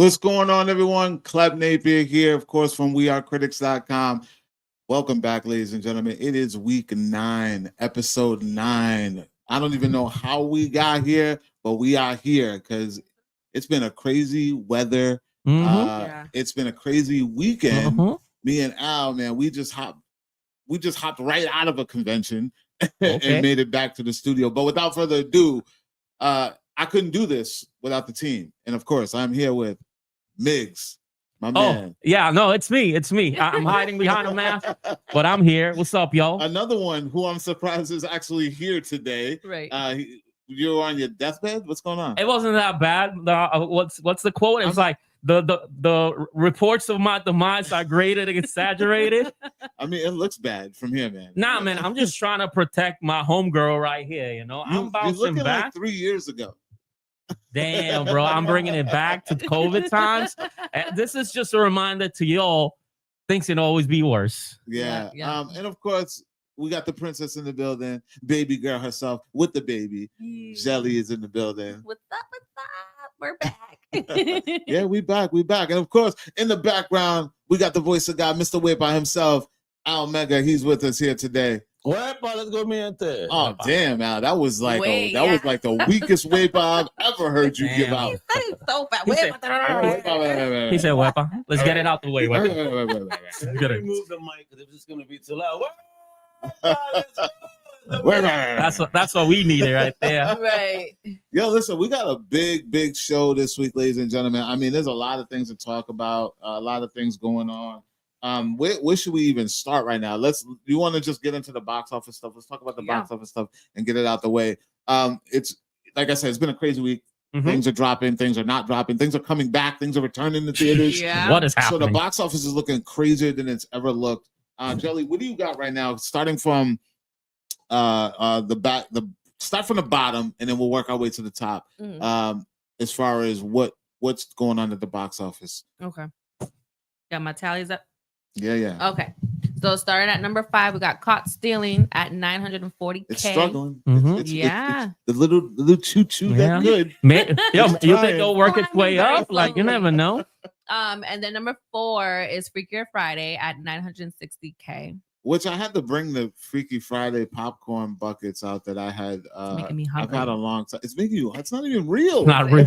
What's going on, everyone? Cleb Napier here, of course, from wearecritics.com. Welcome back, ladies and gentlemen. It is week 9, episode 9. I don't even know how we got here, but we are here because it's been a crazy weather. It's been a crazy weekend. Me and Al, man, we just hopped right out of a convention and made it back to the studio. But without further ado, I couldn't do this without the team. And of course, I'm here with Miggs, my man. Yeah, no, it's me. I'm hiding behind a mask, but I'm here. What's up, y'all? Another one who I'm surprised is actually here today. Right. You're on your deathbed? What's going on? It wasn't that bad. What's the quote? It was like the reports of my demise are graded and exaggerated. I mean, it looks bad from here, man. Nah, man, I'm just trying to protect my homegirl right here. You know, I'm bouncing back. Like 3 years ago. Damn, bro, I'm bringing it back to COVID times. And this is just a reminder to y'all, things can always be worse. Yeah. And of course, we got the princess in the building, baby girl herself with the baby. Jelly is in the building. What's up? We're back. Yeah, we back. And of course, in the background, we got the voice of God, Mr. Whip himself, Al Mega. He's with us here today. Let's go, man. Oh, damn, Al. That was like like the weakest whip I've ever heard you give out. That is so bad. He said, "Wepa, let's get it out the way." Wait. Remove the mic because it's just gonna be too loud. That's what we needed right there. Right. Yo, listen, we got a big show this week, ladies and gentlemen. I mean, there's a lot of things to talk about, a lot of ththings going on. Where should we even start right now? You want to just get into the box office stuff? Let's talk about the box office stuff and get it out the way. It's like I said, it's been a crazy week. Things are dropping, things are not dropping, things are coming back, things are returning to theaters. What is happening? So the box office is looking crazier than it's ever looked. Jelly, what do you got right now? Starting from start from the bottom, and then we'll work our way to the top. As far as what's going on at the box office. Okay. Got my tallies up. Yeah. Okay. So starting at number 5, we got Caught Stealing at 940K. It's struggling. It's Yeah. the little choo-choo that good. Man, you think it'll work its way up? Like, you never know. And then number 4 is Freakier Friday at 960K. Which I had to bring the Freaky Friday popcorn buckets out that I had. Making me hungry. I've had a long time. It's making you. It's not even real. Not real.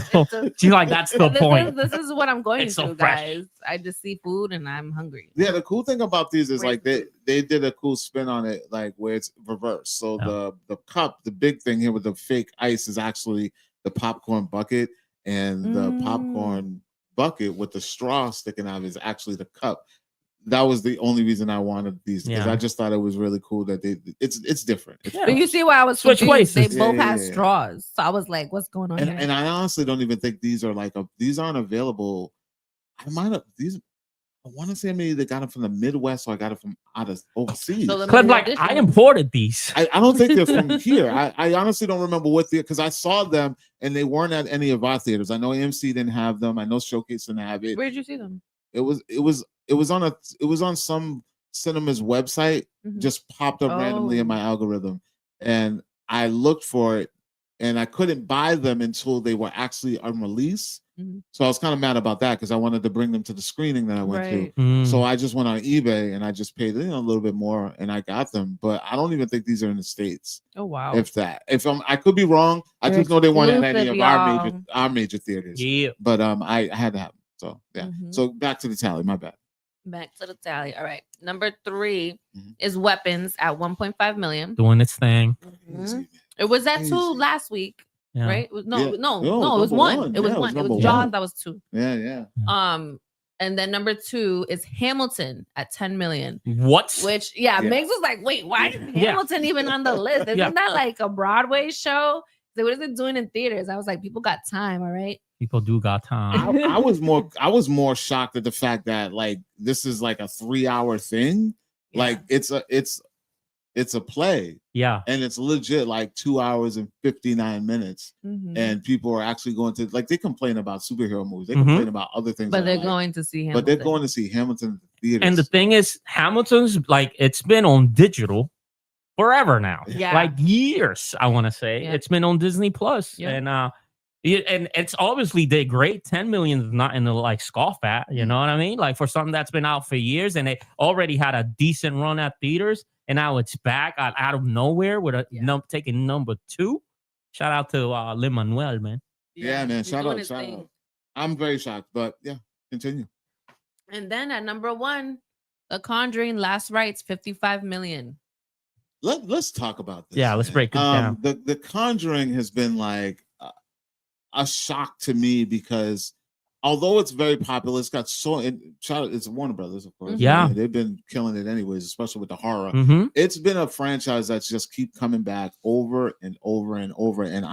She's like, that's the point. This is what I'm going It's through, so fresh. guys. I just see food and I'm hungry. Yeah, the cool thing about these is like they did a cool spin on it, like where it's reverse. So the cup, the big thing here with the fake ice is actually the popcorn bucket, and the popcorn bucket with the straw sticking out is actually the cup. That was the only reason I wanted these, because I just thought it was really cool that it's different. But you see why I was Switch confused. places. They both have straws, so I was like, "What's going on here?" And I honestly don't even think these are these aren't available. I want to say maybe they got them from the Midwest, or I got it from out of overseas. So Clip, like, I imported these. I don't think they're from here. I honestly don't remember what because I saw them and they weren't at any of our theaters. I know AMC didn't have them. I know Showcase didn't have it. Where'd you see them? It was on some cinema's website, just popped up randomly in my algorithm, and I looked for it, and I couldn't buy them until they were actually on release. So I was kind of mad about that because I wanted to bring them to the screening that I went to. So I just went on eBay and I just paid a little bit more, and I got them. But I don't even think these are in the States. Oh wow! I could be wrong. I just know they weren't in any of our major theaters. Yeah. But I had to have them. So yeah. So back to the tally. My bad. Back to the tally. All right. Number 3 is Weapons at 1.5 million. Doing its thing. It was at 2 last week, right? No, it was 1. It was 1. It was Jaws. That was 2. Yeah. And then number 2 is Hamilton at 10 million. What? Which, Miggs was like, wait, why is Hamilton even on the list? Isn't that like a Broadway show? So what is it doing in theaters? I was like, people got time, all right? People do got time. I was more shocked at the fact that like this is like a 3-hour thing. Like it's a play. Yeah. And it's legit like 2 hours and 59 minutes. And people are actually going to, like, they complain about superhero movies. They complain about other things. But they're going to see Hamilton. But they're going to see Hamilton in the theaters. And the thing is, Hamilton's like, it's been on digital forever now. Yeah. Like years, I want to say. It's been on Disney Plus. And Yeah, and it's obviously did great. 10 million is not in the like scoff at, you know what I mean? Like for something that's been out for years and it already had a decent run at theaters, and now it's back out of nowhere with a taking number 2. Shout out to Lin-Manuel, man. Yeah, man. he's Shout doing out, his shout thing. out. I'm very shocked, but yeah, continue. And then at number 1, The Conjuring Last Rites, 55 million. Let's talk about this. Yeah, let's man. break it down. The Conjuring has been like a shock to me because although it's very popular, it's got it's Warner Brothers, of course. Yeah. They've been killing it anyways, especially with the horror. Mm-hmm. It's been a franchise that's just keep coming back over and over and over. And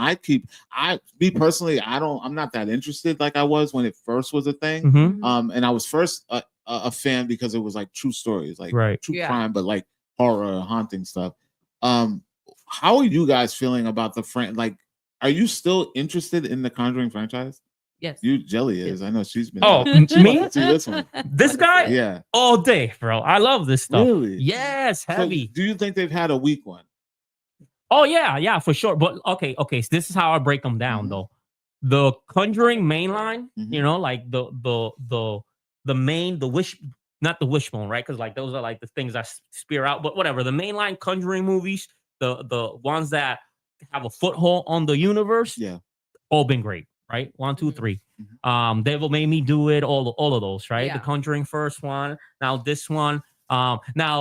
me personally, I'm not that interested like I was when it first was a thing. Mm-hmm. And I was first a fan because it was like true stories, like true crime, but like horror, haunting stuff. How are you guys feeling about the like? Are you still interested in the Conjuring franchise? Yes. You Jelly is. I know she's been. Oh, me? me? See this one. This guy? Yeah. All day, bro. I love this stuff. Really? Yes, heavy. So do you think they've had a weak one? Oh yeah, for sure. But okay. So this is how I break them down though. The Conjuring mainline, you know, like the main, not the wishbone, right? Because like those are like the things that spear out, but whatever. The mainline Conjuring movies, the ones that have a foothold on the universe, all been great, right? 1, 2, 3. Devil Made Me Do It, all of those, right? The Conjuring first one, now this one. Now,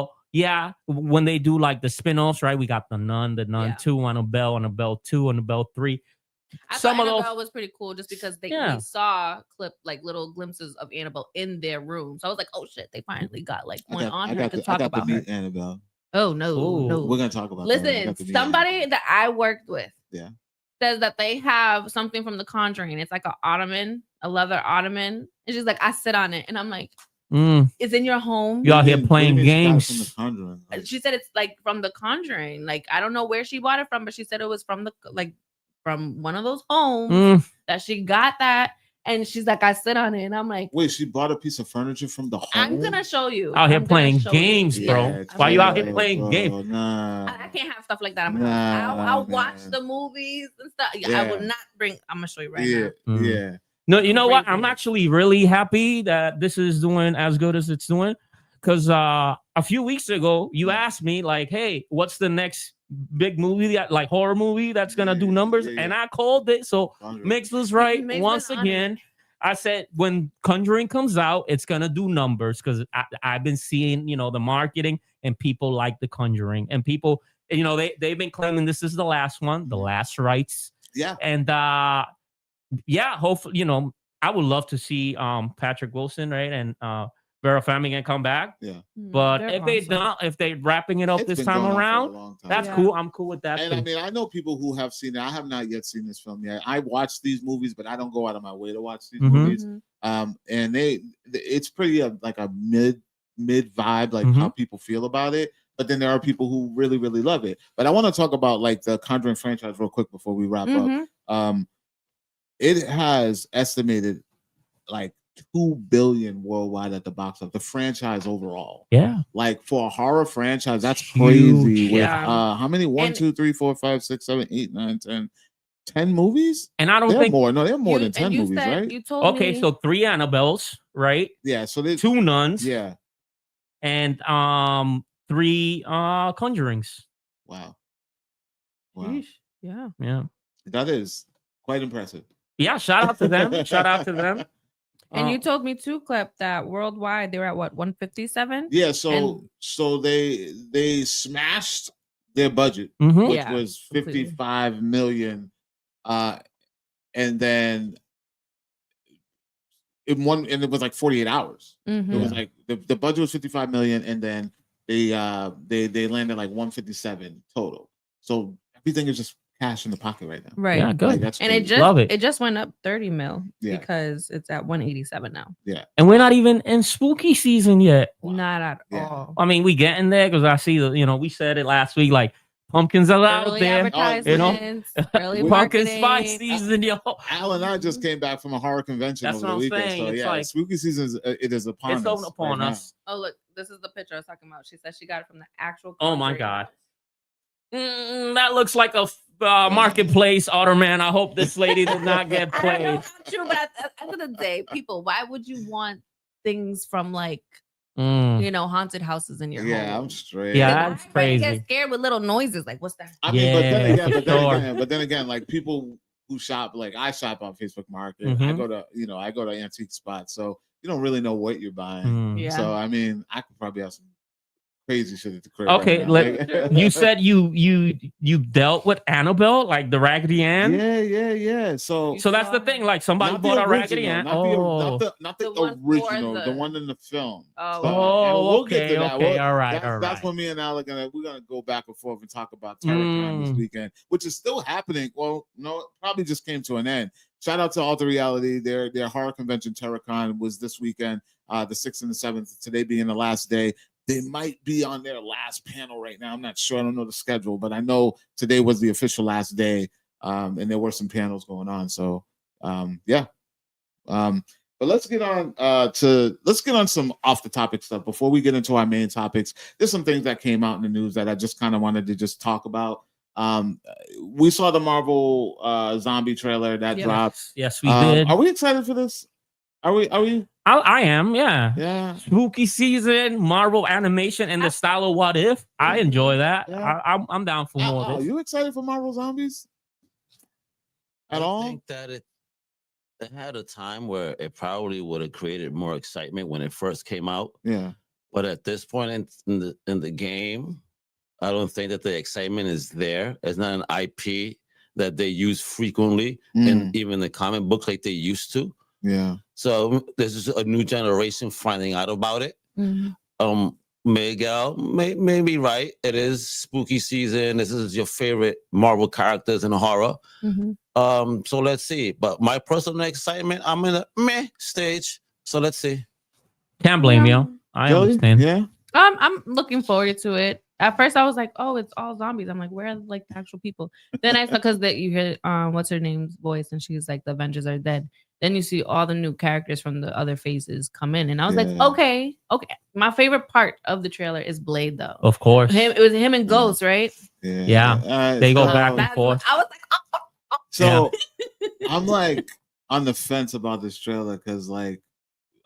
when they do like the spin-offs, right? We got the Nun 2, Annabelle 2, Annabelle 3. Some of those was pretty cool just because we saw little glimpses of Annabelle in their room. So I was like, oh shit, they finally got like one on her to talk about her. Annabelle. Oh no. We're gonna talk about Listen, somebody that I worked with says that they have something from the Conjuring. It's like a leather ottoman. And she's like, I sit on it. And I'm like, it's in your home. You out here playing games. From the Conjuring. She said it's like from the Conjuring. Like, I don't know where she bought it from, but she said it was from from one of those homes that she got that. And she's like, I sit on it. And I'm like, wait, she bought a piece of furniture from the home? I'm going to show you. Out here playing games, bro. Yeah, why you out here playing games? Nah. I can't have stuff like that. I'll watch the movies and stuff. I will not bring, I'm going to show you right now. Yeah. No, you know what? I'm actually really happy that this is doing as good as it's doing. Because a few weeks ago, you asked me, like, hey, what's the next big movie, like horror movie that's going to do numbers? And I called it. So Mix was right. Once again, I said, when Conjuring comes out, it's going to do numbers because I've been seeing, the marketing and people like the Conjuring. And people, they've been claiming this is the last one, the last rites. Yeah. And hopefully, I would love to see Patrick Wilson, right? And Vera Farmiga come back. Yeah. But if they're wrapping it up this time around, that's cool. I'm cool with that. And I mean, I know people who have seen it. I have not yet seen this film yet. I watch these movies, but I don't go out of my way to watch these movies. And it's pretty like a mid vibe, like how people feel about it. But then there are people who really, really love it. But I want to talk about like the Conjuring franchise real quick before we wrap up. It has estimated like 2 billion worldwide at the box office. The franchise overall, like for a horror franchise, that's crazy. With how many? 1, 2, 3, 4, 5, 6, 7, 8, 9, 10 movies. And I don't think more. No, they're more than 10 movies, right? You told me. So 3 Annabelles, right? Yeah. So 2 nuns. Yeah. And 3 Conjurings. Wow. Sheesh. Yeah. That is quite impressive. Yeah, shout out to them. And you told me too, Clip, that worldwide they were at what, 157? Yeah, so they smashed their budget, which was 55 million, and then it was like 48 hours. It was like the budget was 55 million, and then they landed like 157 total. So everything is just cash in the pocket right now. Right. Yeah, good. Like, and it just went up 30 mil because it's at 187 now. Yeah. And we're not even in spooky season yet. Wow. Not at all. I mean, we getting there because I see we said it last week, like pumpkins are out there. Early pumpkin spice season, yo. Al and I just came back from a horror convention over the weekend. So it's like, spooky season is upon us. It's upon us. Oh, look, this is the picture I was talking about. She said she got it from the actual Oh my God. That looks like a marketplace, Otterman. I hope this lady did not get I played. know, true, but at the end of the day, people, why would you want things from like haunted houses in your home? Yeah, I'm straight. Yeah, that's I crazy. get scared with little noises. Like, what's that? I mean, but Yeah, then again, like people who shop, like I shop on Facebook Market. I Mhm. go to antique spots, so you don't really know what you're buying. Mm. Yeah. So I mean, I could probably have some crazy shit at the crib. Okay, right now. you said you dealt with Annabelle, like the Raggedy Ann. Yeah. So that's the thing. Like somebody not bought the a Raggedy original, Ann. not the The one for original, the the- one in the film. Oh, So, okay. and we'll get okay, to that. okay, all right, That's when me and Alec we're gonna go back and forth and talk about Terracon this Mm. weekend, which is still happening. Well, no, it probably just came to an end. Shout out to Alter Reality. Their horror convention Terracon was this weekend, the 6th and the 7th. Today being the last day. They might be on their last panel right now. I'm not sure. I don't know the schedule, but I know today was the official last day, and there were some panels going on. So, yeah. But let's get on some off the topic stuff before we get into our main topics. There's some things that came out in the news that I just kind of wanted to just talk about. We saw the Marvel zombie trailer that dropped. Yes, we did. Are we excited for this? Are we? I am, yeah. Yeah. Spooky season, Marvel animation, and the style of What If. I enjoy that. Yeah. I'm down for more of Are this. you excited for Marvel Zombies? At all? I think that it had a time where it probably would have created more excitement when it first came out. Yeah. But at this point in the game, I don't think that the excitement is there. It's not an IP that they use frequently in even the comic books like they used to. Yeah. So this is a new generation finding out about it. Miguel may be right. It is spooky season. This is your favorite Marvel characters in horror. So let's see. But my personal excitement, I'm in a meh stage. So let's see. Can't blame you. I understand. Yeah. I'm looking forward to it. At first, I was like, "Oh, it's all zombies." I'm like, "Where are like the actual people?" Then I because that you hear what's her name's voice, and she's like, "The Avengers are dead." Then you see all the new characters from the other phases come in, and I was like, "Okay." My favorite part of the trailer is Blade, though. Of course, it was him and Ghost, right? Yeah. They go back and forth. I was like, So I'm like on the fence about this trailer because like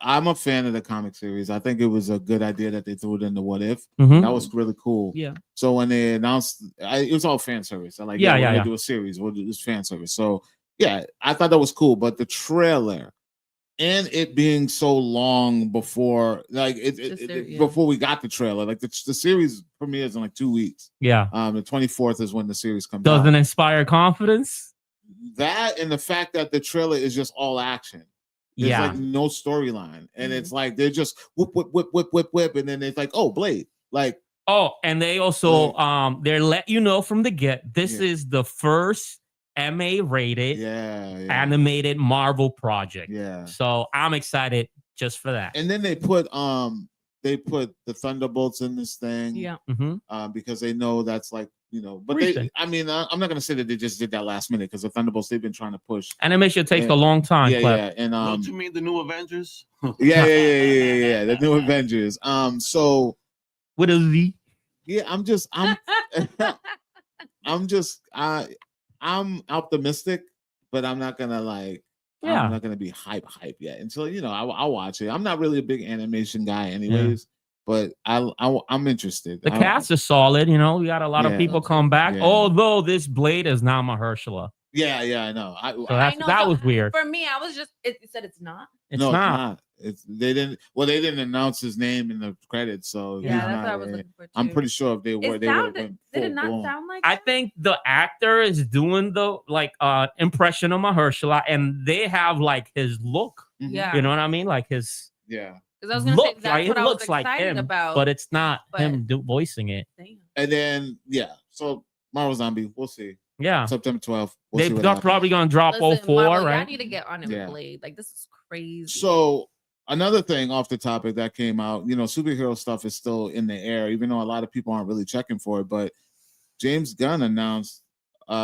I'm a fan of the comic series. I think it was a good idea that they threw it in the What If. That was really cool. Yeah. So when they announced, it was all fan service. I like, we're gonna do a series. We'll do this fan service. So yeah, I thought that was cool. But the trailer and it being so long before, like before we got the trailer, like the series premieres in like 2 weeks. Yeah. The 24th is when the series comes out. Doesn't inspire confidence. That and the fact that the trailer is just all action. There's like no storyline, and it's like they're just whip, and then it's like, oh, Blade, like and they also they let you know from the get this is the first MA rated animated Marvel project. Yeah, so I'm excited just for that. And then they put the Thunderbolts in this thing, because they know that's like. But I'm not gonna say that they just did that last minute because the Thunderbolts they've been trying to push. Animation takes a long time. And don't you mean the new Avengers? yeah, the new Avengers. So what is the? Yeah, I'm optimistic, but I'm not gonna I'm not gonna be hype yet until I'll watch it. I'm not really a big animation guy, anyways. But I'm interested. The cast is solid. We got a lot of people come back. Although this Blade is not Mahershala. Yeah, I know. That was weird. For me, I was just it said it's not. It's not. They didn't announce his name in the credits, so that's what I was looking for too. I'm pretty sure if they were, they would have been. Did it not sound like? I think the actor is doing the impression of Mahershala, and they have like his look. Yeah, you know what I mean, like his Because I was going to say that's what I was excited about. But it's not him voicing it. Damn. And then, so Marvel Zombie, we'll see. Yeah. September 12th. They're probably going to drop 04, Marvel, right? I need to get on it, Blade. Like, this is crazy. So, another thing off the topic that came out, superhero stuff is still in the air, even though a lot of people aren't really checking for it. But James Gunn announced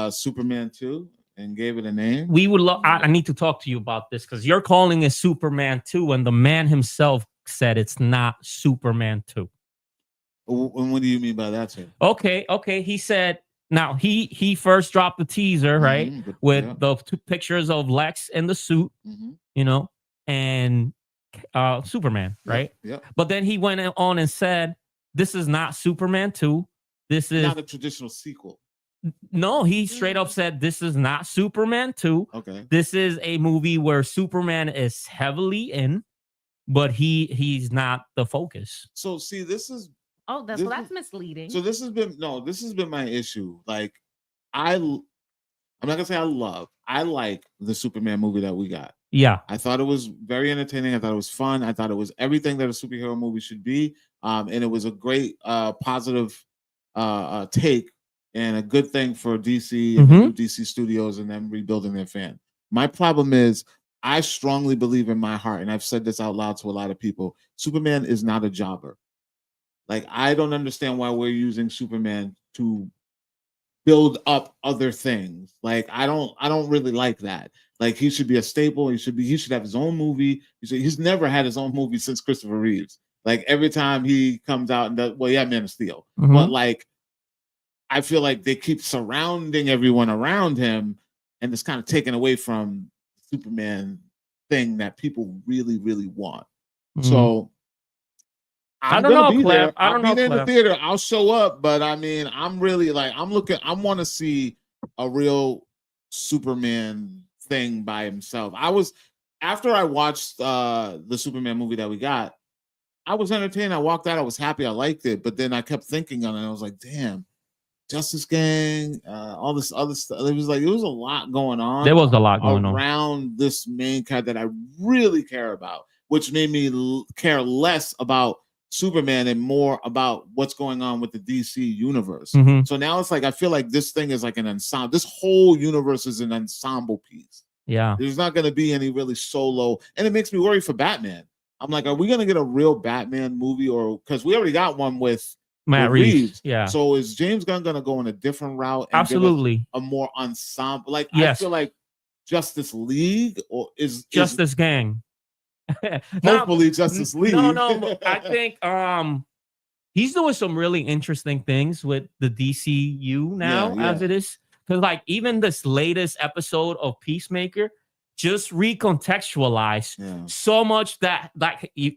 Superman 2 and gave it a name. We would I need to talk to you about this because you're calling it Superman 2 and the man himself said it's not Superman 2. And what do you mean by that, sir? Okay. He said Now he first dropped the teaser, right, with yeah. the 2 pictures of Lex in the suit, you know, and Superman, right? Yeah. But then he went on and said, "This is not Superman 2. This is not a traditional sequel." No, he straight up said, "This is not Superman 2. Okay. This is a movie where Superman is heavily in, but he's not the focus." So see, this is that's misleading. So this has been my issue. Like, I'm not gonna say I like the Superman movie that we got. Yeah. I thought it was very entertaining. I thought it was fun. I thought it was everything that a superhero movie should be. And it was a great positive take and a good thing for DC and the new DC Studios and them rebuilding their fan. My problem is I strongly believe in my heart, and I've said this out loud to a lot of people, Superman is not a jobber. Like, I don't understand why we're using Superman to build up other things. Like, I don't really like that. Like, he should be a staple. He should have his own movie. He's never had his own movie since Christopher Reeves. Like, every time he comes out and does, well, yeah, Man of Steel. But like, I feel like they keep surrounding everyone around him, and it's kind of taken away from Superman thing that people really, really want. So I don't know, Clef. I don't know. In the theater, I'll show up, but I mean, I'm really like, I want to see a real Superman thing by himself. After I watched the Superman movie that we got, I was entertained. I walked out. I was happy. I liked it, but then I kept thinking on it. I was like, damn, Justice Gang, all this other stuff. It was a lot going on. There was a lot going on around this main character that I really care about, which made me care less about Superman and more about what's going on with the DC universe. So now it's like, I feel like this thing is like an ensemble. This whole universe is an ensemble piece. Yeah. There's not going to be any really solo. And it makes me worry for Batman. I'm like, are we going to get a real Batman movie? Or because we already got one with Matt Reeves. Yeah. So is James Gunn going to go in a different route? And Absolutely. a more ensemble. Like, I feel like Justice League or is Justice Gang. Hopefully Justice League. No, I think he's doing some really interesting things with the DCU now, as it is. Because like even this latest episode of Peacemaker just recontextualized so much that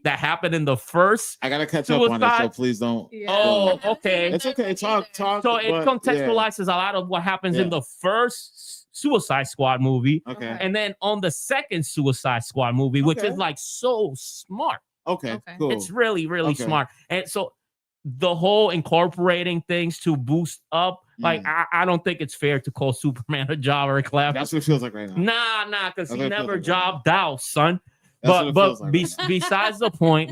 happened in the first. I gotta catch up on it, so please don't. Oh, okay. It's okay. Talk. So it contextualizes a lot of what happens in the first Suicide Squad movie. Okay. And then on the second Suicide Squad movie, which is like so smart. Okay. Cool. It's really, really smart. And so the whole incorporating things to boost up, like I don't think it's fair to call Superman a jobber, Clef. That's what it feels like right now. Nah, because he never jobbed out, son. But besides the point,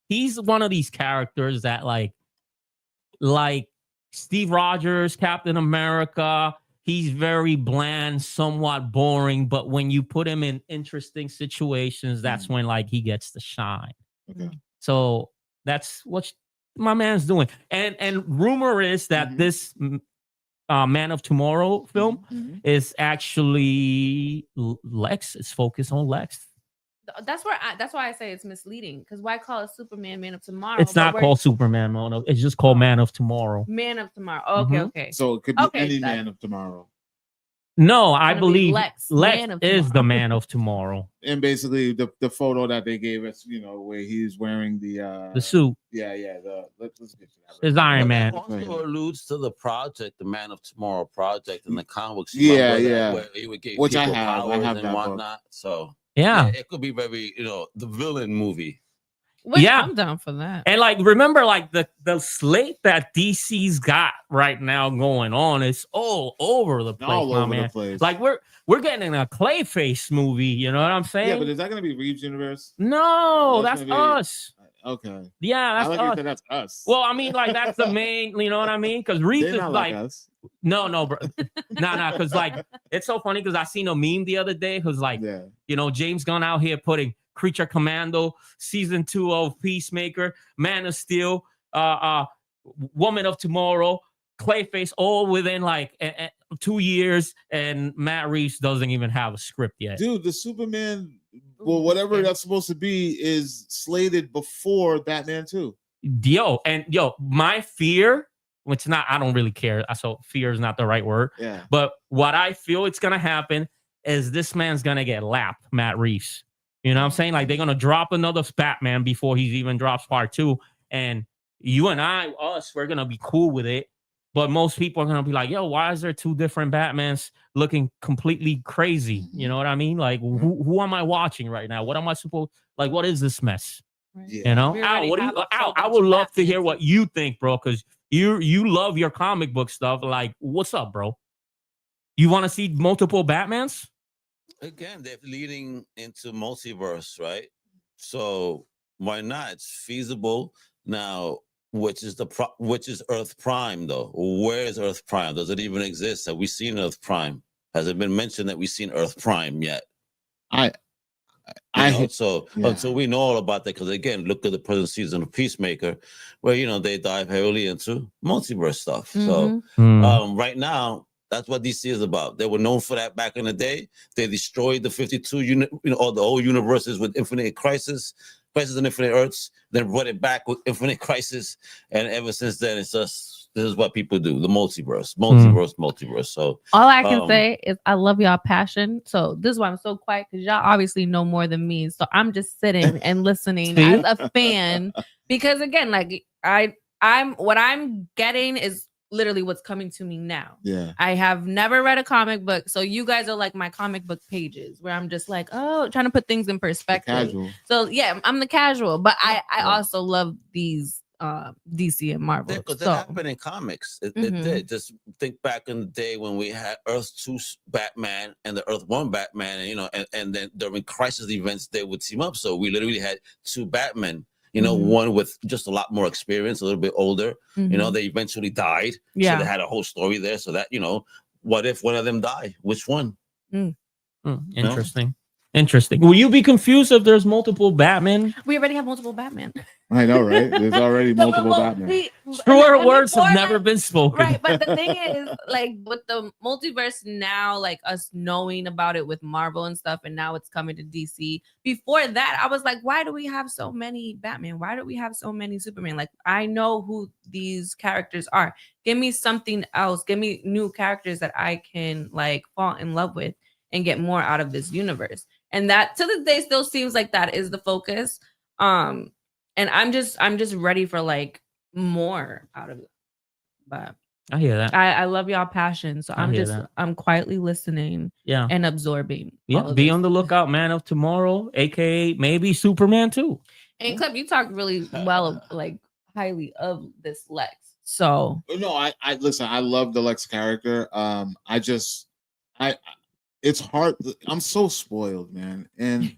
he's one of these characters that like Steve Rogers, Captain America. He's very bland, somewhat boring, but when you put him in interesting situations, that's when like he gets to shine. Okay. So that's what my man's doing. And rumor is that this Man of Tomorrow film is actually Lex. It's focused on Lex. That's why I say it's misleading. Because why call it Superman Man of Tomorrow? It's not called Superman Mono. It's just called Man of Tomorrow. Man of Tomorrow. Okay, okay. So it could be any Man of Tomorrow. No, I believe Lex is the Man of Tomorrow. And basically the photo that they gave us, where he's wearing the suit. Yeah. Let's get to that. It's Iron Man. Also alludes to the project, the Man of Tomorrow project in the comics. Yeah. Where he would give Which I people have powers that and whatnot. So yeah, it could be very, the villain movie. I'm down for that. And like, remember, like the slate that DC's got right now going on is all over the place, the place. Like we're getting a Clayface movie. You know what I'm saying? Yeah, but is that going to be Reeves Universe? No, that's us. Okay. Yeah, that's us. That's us. Well, I mean, like that's the main. You know what I mean? Because Reeves is like us. No, bro. No, because like it's so funny because I seen a meme the other day who's like, James Gunn out here putting Creature Commando, season 2 of Peacemaker, Man of Steel, Woman of Tomorrow, Clayface, all within like 2 years, and Matt Reeves doesn't even have a script yet. Dude, the Superman, whatever that's supposed to be, is slated before Batman 2. Yo, my fear which not, I don't really care. So fear is not the right word. Yeah. But what I feel it's gonna happen is this man's gonna get lapped, Matt Reeves. You know what I'm saying? Like they're gonna drop another Batman before he even drops part 2, and you and us, we're gonna be cool with it. But most people are gonna be like, "Yo, why is there 2 different Batmans looking completely crazy?" You know what I mean? Like, who am I watching right now? What am I supposed? Like, what is this mess? Yeah. You know, Al, what do you? Al, I would love to hear what you think, bro, because you love your comic book stuff. Like, what's up, bro? You want to see multiple Batmans? Again, they're leading into multiverse, right? So why not? It's feasible now. Which is Earth Prime though? Where is Earth Prime? Does it even exist? Have we seen Earth Prime? Has it been mentioned that we've seen Earth Prime yet? So we know all about that, because again, look at the present season of Peacemaker, where they dive heavily into multiverse stuff. So right now, that's what DC is about. They were known for that back in the day. They destroyed the 52 all the old universes with Infinite Crisis and Infinite Earths, then brought it back with Infinite Crisis, and ever since then, it's just, this is what people do: the multiverse. So all I can say is I love y'all passion. So this is why I'm so quiet, because y'all obviously know more than me. So I'm just sitting and listening as a fan, because again, like I'm what I'm getting is literally what's coming to me now. Yeah. I have never read a comic book. So you guys are like my comic book pages, where I'm just like, oh, trying to put things in perspective. So yeah, I'm the casual, but I also love these DC and Marvel. Because that happened in comics. It did. Just think back in the day when we had Earth 2 Batman and the Earth 1 Batman, and then during crisis events they would team up. So we literally had 2 Batmen. One with just a lot more experience, a little bit older. They eventually died. Yeah. So they had a whole story there. So that, what if one of them die? Which one? Interesting. Interesting. Will you be confused if there's multiple Batman? We already have multiple Batman. I know, right? There's already multiple Batman. Truer words have never been spoken. Right, but the thing is, like, with the multiverse now, like us knowing about it with Marvel and stuff, and now it's coming to DC. Before that, I was like, why do we have so many Batman? Why do we have so many Superman? Like, I know who these characters are. Give me something else. Give me new characters that I can like fall in love with and get more out of this universe. And that to this day still seems like that is the focus. And I'm just ready for like more out of it. But I hear that. I love y'all passion. So I'm quietly listening and absorbing. Yeah, be on the lookout, Man of Tomorrow, aka maybe Superman 2. And Clip, you talk really well, like highly of this Lex. So no, I listen, I love the Lex character. It's hard. I'm so spoiled, man. And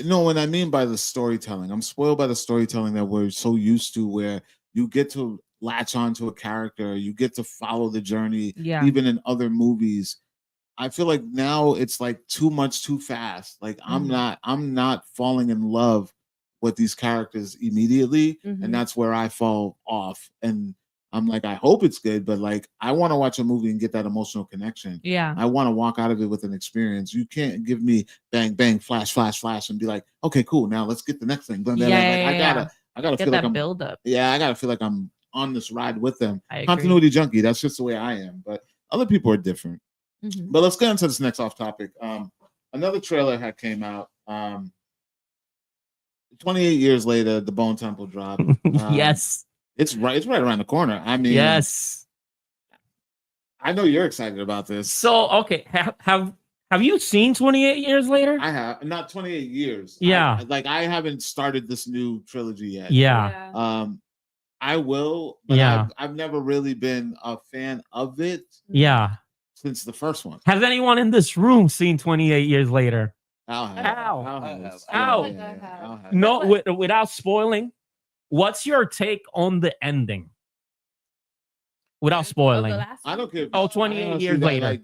what I mean by the storytelling, I'm spoiled by the storytelling that we're so used to, where you get to latch onto a character, you get to follow the journey, even in other movies. I feel like now it's like too much too fast. Like I'm not falling in love with these characters immediately, and that's where I fall off. And I'm like, I hope it's good, but like, I want to watch a movie and get that emotional connection. Yeah. I want to walk out of it with an experience. You can't give me bang, bang, flash, flash, flash, and be like, okay, cool. Now let's get the next thing. I gotta get feel that like build up. Yeah, I gotta feel like I'm on this ride with them. Continuity junkie. That's just the way I am. But other people are different. But let's get into this next off topic. Another trailer had came out. 28 years later, the Bone Temple dropped. Yes. It's right around the corner. I mean, yes. I know you're excited about this. So, okay, have you seen 28 Years Later? I have. Not 28 years. Yeah. I haven't started this new trilogy yet. Yeah. I will, but I've never really been a fan of it. Yeah. Since the first one. Has anyone in this room seen 28 Years Later? Al. No, without spoiling. What's your take on the ending? Without spoiling. I don't care. 28 years later.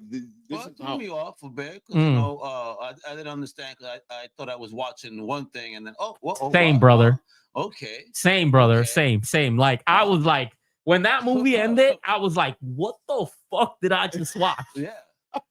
It threw me off a bit. I didn't understand. I thought I was watching one thing, and then same brother. Okay. Same brother. Okay. Same. Like I was like, when that movie ended, I was like, what the fuck did I just watch? Yeah.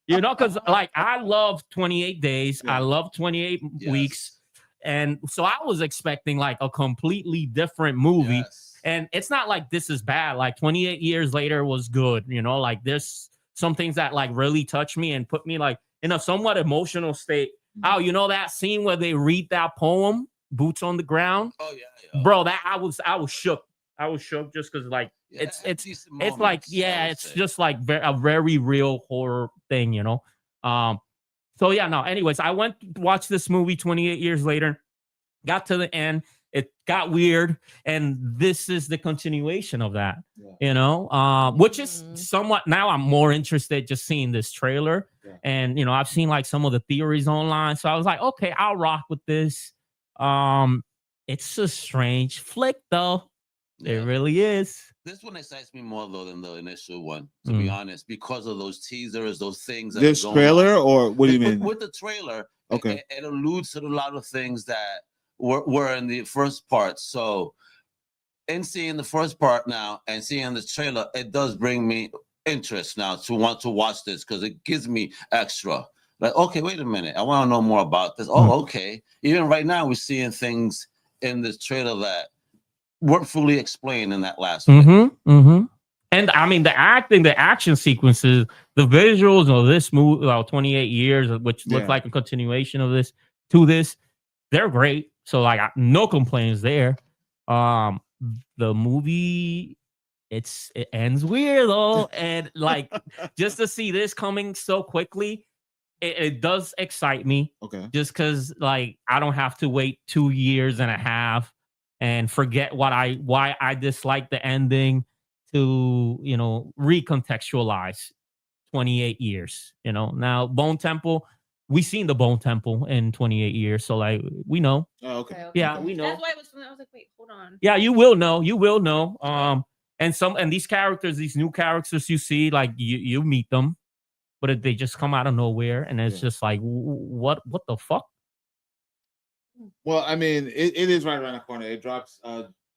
Because like I love 28 Days. I love 28 weeks. And so I was expecting like a completely different movie. And it's not like this is bad. Like 28 years later was good. You know, like there's some things that like really touched me and put me like in a somewhat emotional state. Oh, you know that scene where they read that poem, Boots on the Ground? Oh yeah. Bro, that I was shook. I was shook just because like it's like it's just like a very real horror thing, you know. So yeah, no. Anyways, I went to watch this movie 28 years later. Got to the end, it got weird, and this is the continuation of that. You know, which is somewhat now. I'm more interested just seeing this trailer, and you know, I've seen like some of the theories online, so I was like, okay, I'll rock with this. It's a strange flick, though. It really is. This one excites me more though than the initial one, to be honest, because of those teasers, those things. That this trailer, or what do you mean? With the trailer, okay, it alludes to a lot of things that were in the first part. So, in seeing the first part now and seeing the trailer, it does bring me interest now to want to watch this because it gives me extra. Like, okay, wait a minute, I want to know more about this. Oh, okay. Even right now, we're seeing things in this trailer that weren't fully explained in that last one. And I mean, the acting, the action sequences, the visuals of this movie, 28 years, which look like a continuation of this to this, they're great. So like, no complaints there. The movie, it ends weird though, and like just to see this coming so quickly, it does excite me. Okay, just because like I don't have to wait 2.5 years and forget why I dislike the ending to, you know, recontextualize 28 years. You know, now Bone Temple, we seen the Bone Temple in 28 years, so like we know. Oh, okay. Yeah, we know. That's why I was like, wait, hold on. Yeah, you will know. You will know. And these characters, these new characters you see, like you meet them, but they just come out of nowhere, and it's just like, what the fuck? Well, I mean, it is right around the corner. It drops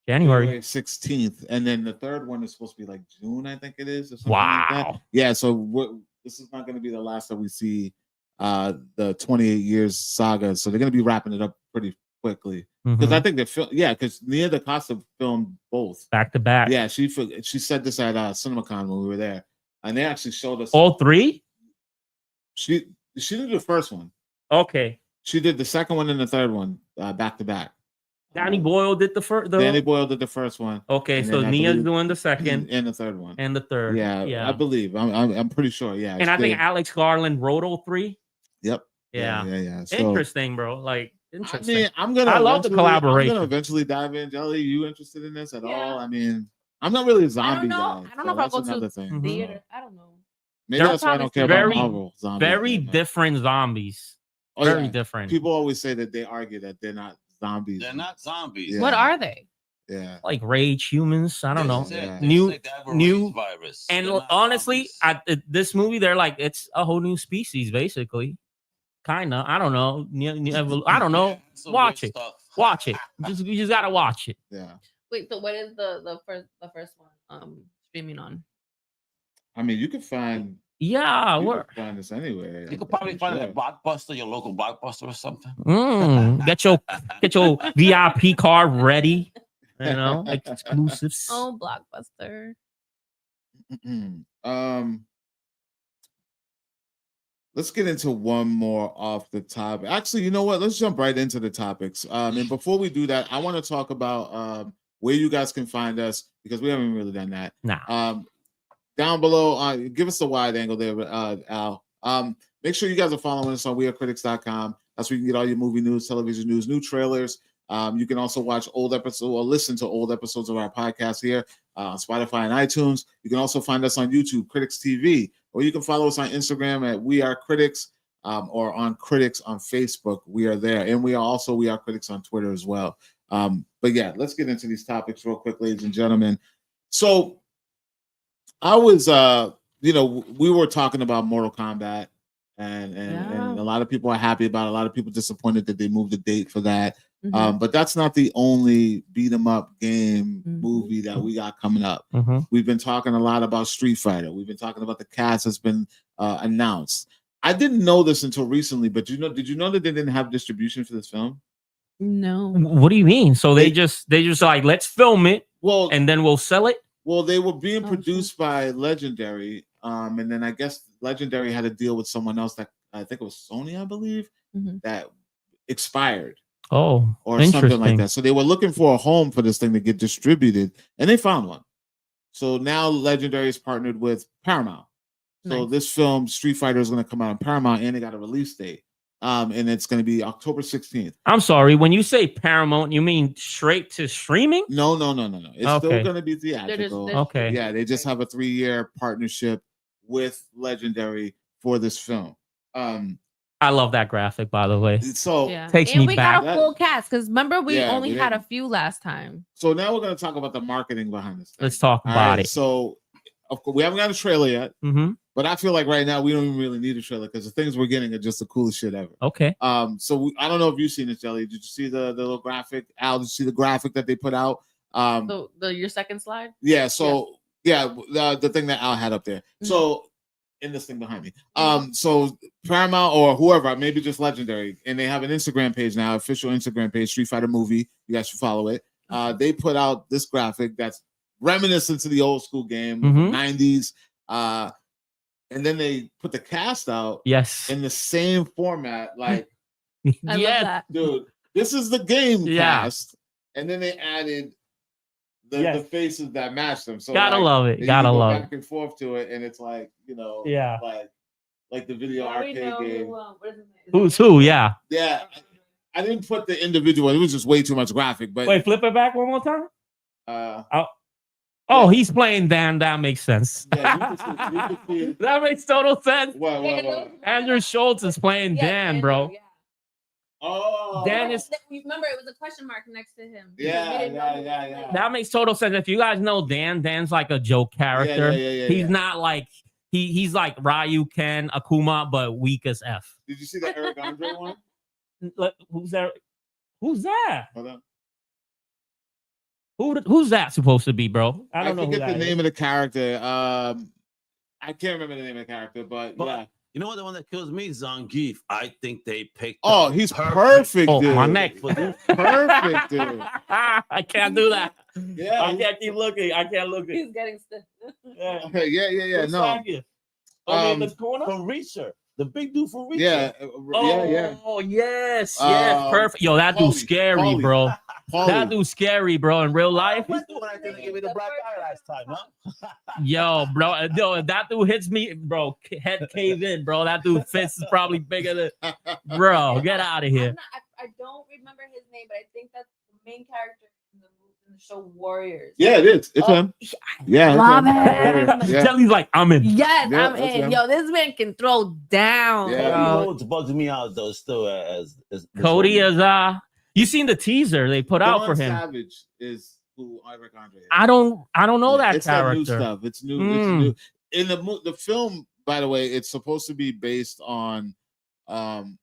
January 16th, and then the third one is supposed to be like June, I think it is. Or something wow. Like that. Yeah, so this is not going to be the last that we see the 28 years saga. So they're going to be wrapping it up pretty quickly because I think because Nia DaCosta filmed both back to back. Yeah, she said this at CinemaCon when we were there, and they actually showed us all three. She did the first one. Okay. She did the second one and the third one back to back. Danny Boyle did the first. Danny Boyle did the first one. Okay, so Nia's doing the second and the third one and the third. Yeah, I believe. I'm pretty sure. Yeah, and I think Alex Garland wrote all three. Yep. Yeah. So, interesting, bro. Like interesting. I mean, I love the collaboration. I'm gonna eventually dive in. Jelly, you interested in this at all? I mean, I'm not really a zombie guy. I don't know if I'll go to thing. theater. I don't know. Maybe that's why I don't care about Marvel zombies. Very different zombies. Very different. People always say that they argue that they're not zombies. They're not zombies. Yeah. What are they? Yeah, like rage humans. I don't know. Yeah. New virus. And honestly, this movie, they're like it's a whole new species, basically. Kinda. I don't know. I don't know. Watch it. Watch it. You just gotta watch it. Yeah. Wait. So what is the first one streaming on? I mean, you can find. Yeah, you can find this anywhere. You could probably find it at Blockbuster, your local Blockbuster or something. Get your VIP card ready. You know, like exclusives. Oh, Blockbuster. Let's get into one more off the topic. Actually, you know what? Let's jump right into the topics. And before we do that, I want to talk about where you guys can find us because we haven't really done that. Nah. Down below, give us a wide angle there, Al. Make sure you guys are following us on wearecritics.com. That's where you can get all your movie news, television news, new trailers. You can also watch old episodes or listen to old episodes of our podcast here on Spotify and iTunes. You can also find us on YouTube, CritiXtv, or you can follow us on Instagram at We Are Critics or on CritiX on Facebook. We are there. And we are Critics on Twitter as well. But yeah, let's get into these topics real quick, ladies and gentlemen. So I was, we were talking about Mortal Kombat and a lot of people are happy about it. A lot of people disappointed that they moved the date for that. But that's not the only beat 'em up game movie that we got coming up. We've been talking a lot about Street Fighter. We've been talking about the cast that's been announced. I didn't know this until recently, but did you know that they didn't have distribution for this film? No. What do you mean? So they just like, let's film it. Well, and then we'll sell it. Well, they were being produced by Legendary, and then I guess Legendary had a deal with someone else that I think it was Sony, I believe, that expired. Oh, or something like that. So they were looking for a home for this thing to get distributed, and they found one. So now Legendary is partnered with Paramount. So this film, Street Fighter, is going to come out on Paramount, and they got a release date. And it's going to be October 16th. I'm sorry, when you say Paramount, you mean straight to streaming? No. It's still going to be theatrical. Okay. Yeah, they just have a 3-year partnership with Legendary for this film. I love that graphic, by the way. So takes and me back. Got a full cast because remember we only had a few last time. So now we're going to talk about the marketing behind this thing. Let's talk about it. So of course we haven't got a trailer yet, but I feel like right now we don't even really need a trailer because the things we're getting are just the coolest shit ever. Okay. So I don't know if you've seen it, Jelly. Did you see the little graphic? Al, did you see the graphic that they put out? Your second slide. Yeah. So the thing that Al had up there. So. In this thing behind me. So Paramount or whoever, maybe just Legendary, and they have an Instagram page now, official Instagram page, Street Fighter Movie. You guys should follow it. They put out this graphic that's reminiscent to the old school game, 90s. And then they put the cast out in the same format. Like, dude, this is the game cast. And then they added the faces that match them. So gotta love it. Gotta love it. Back and forth to it, and it's like, like the video arcade game. Who's who? Yeah. Yeah. I didn't put the individual. It was just way too much graphic. But wait, flip it back one more time. He's playing Dan. That makes sense. Yeah, that makes total sense. What? Andrew Schultz is playing Dan, bro. Yeah. Oh, Dan is. Remember, it was a question mark next to him. Yeah. That makes total sense. If you guys know Dan, Dan's like a joke character. He's not like he's like Ryu, Ken, Akuma, but weak as F. Did you see the Eric Andre one? Who's that? Who's that? Hold on. Who's that supposed to be, bro? I don't know. I forget the name of the character. I can't remember the name of the character, but yeah. You know what? The one that kills me is Zangief. I think they picked. Oh, he's perfect, oh, dude. My neck. Perfect, dude. I can't do that. Yeah, I can't keep looking. I can't look. He's getting stiff. Yeah. No. The corner from Reacher, the big dude from Reacher. Yeah. Oh, yes. Perfect. Yo, that dude's scary, bro. That dude's scary, bro. In real life. He's the one I think gave me the black eye last time, huh? Yo, bro. If that dude hits me, bro, head cave in, bro. That dude fist is probably bigger than. Bro, get out of here. I don't remember his name, but I think that's the main character in the show Warriors. Yeah, it is. It's him. Yeah. Love it. Jelly's like, I'm in. Yes, I'm in. Yo, this man can throw down. Bro. What's bugging me out though, still as Cody is you seen the teaser they put out for him? Savage is who Eric Andre is. I don't know that it's character. New stuff. It's new. It's new. In the film, by the way, it's supposed to be based on the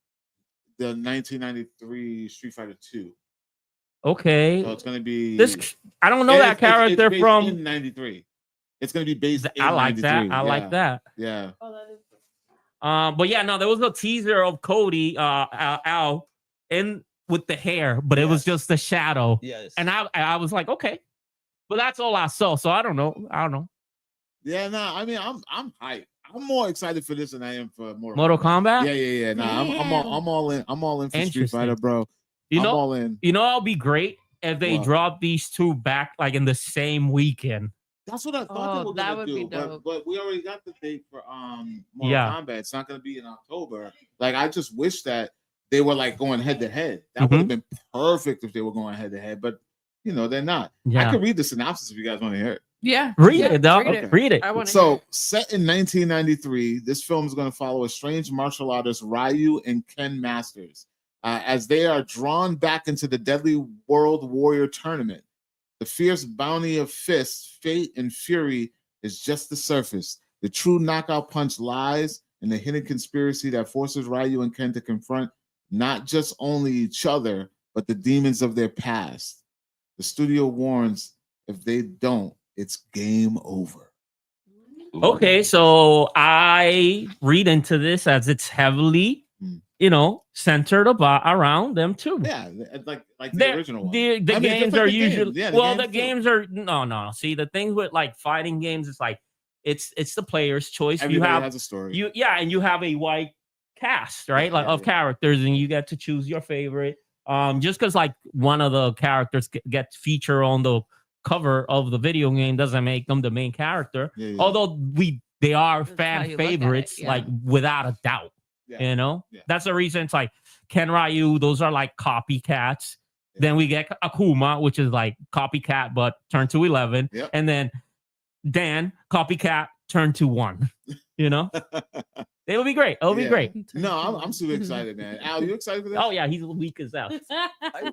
1993 Street Fighter 2. Okay. So it's gonna be this. I don't know that character it's from in 93. It's gonna be based. I like 93. that. I like that. Yeah. Oh, that is. But yeah, no, there was a teaser of Cody, Al, in with the hair, but it was just the shadow. Yes. And I was like, okay, but that's all I saw. So I don't know. Yeah, I mean, I'm hyped. I'm more excited for this than I am for Mortal Kombat. Yeah. I'm all in. I'm all in for Street Fighter, bro. I'm all in. You know, it'll be great if they drop these two back like in the same weekend. That's what I thought they were gonna do. But we already got the date for Mortal Kombat. It's not gonna be in October. Like, I just wish that they were like going head to head. That would have been perfect if they were going head to head, but they're not. I can read the synopsis if you guys want to hear it. Yeah, read it, dog. Read it. Set in 1993, this film is going to follow a strange martial artist, Ryu and Ken Masters, as they are drawn back into the deadly World Warrior Tournament. The fierce bounty of fists, fate, and fury is just the surface. The true knockout punch lies in the hidden conspiracy that forces Ryu and Ken to confront not just only each other, but the demons of their past. The studio warns if they don't, it's game over. Okay, so I read into this as it's heavily centered around them too. Yeah, like the original one. The games are usually the games are no. See, the things with like fighting games, it's like it's the player's choice. Everybody has a story. And you have a white cast, right? Of characters, and you get to choose your favorite. Just because like one of the characters gets featured on the cover of the video game doesn't make them the main character. Although they are fan favorites, like without a doubt. That's the reason it's like Ken Ryu, those are like copycats. Then we get Akuma, which is like copycat but turned to 11. And then Dan, copycat turned to 1. It'll be great. It'll be great. No, I'm super excited, man. Al, you excited for that? Oh yeah, he's weak as hell. I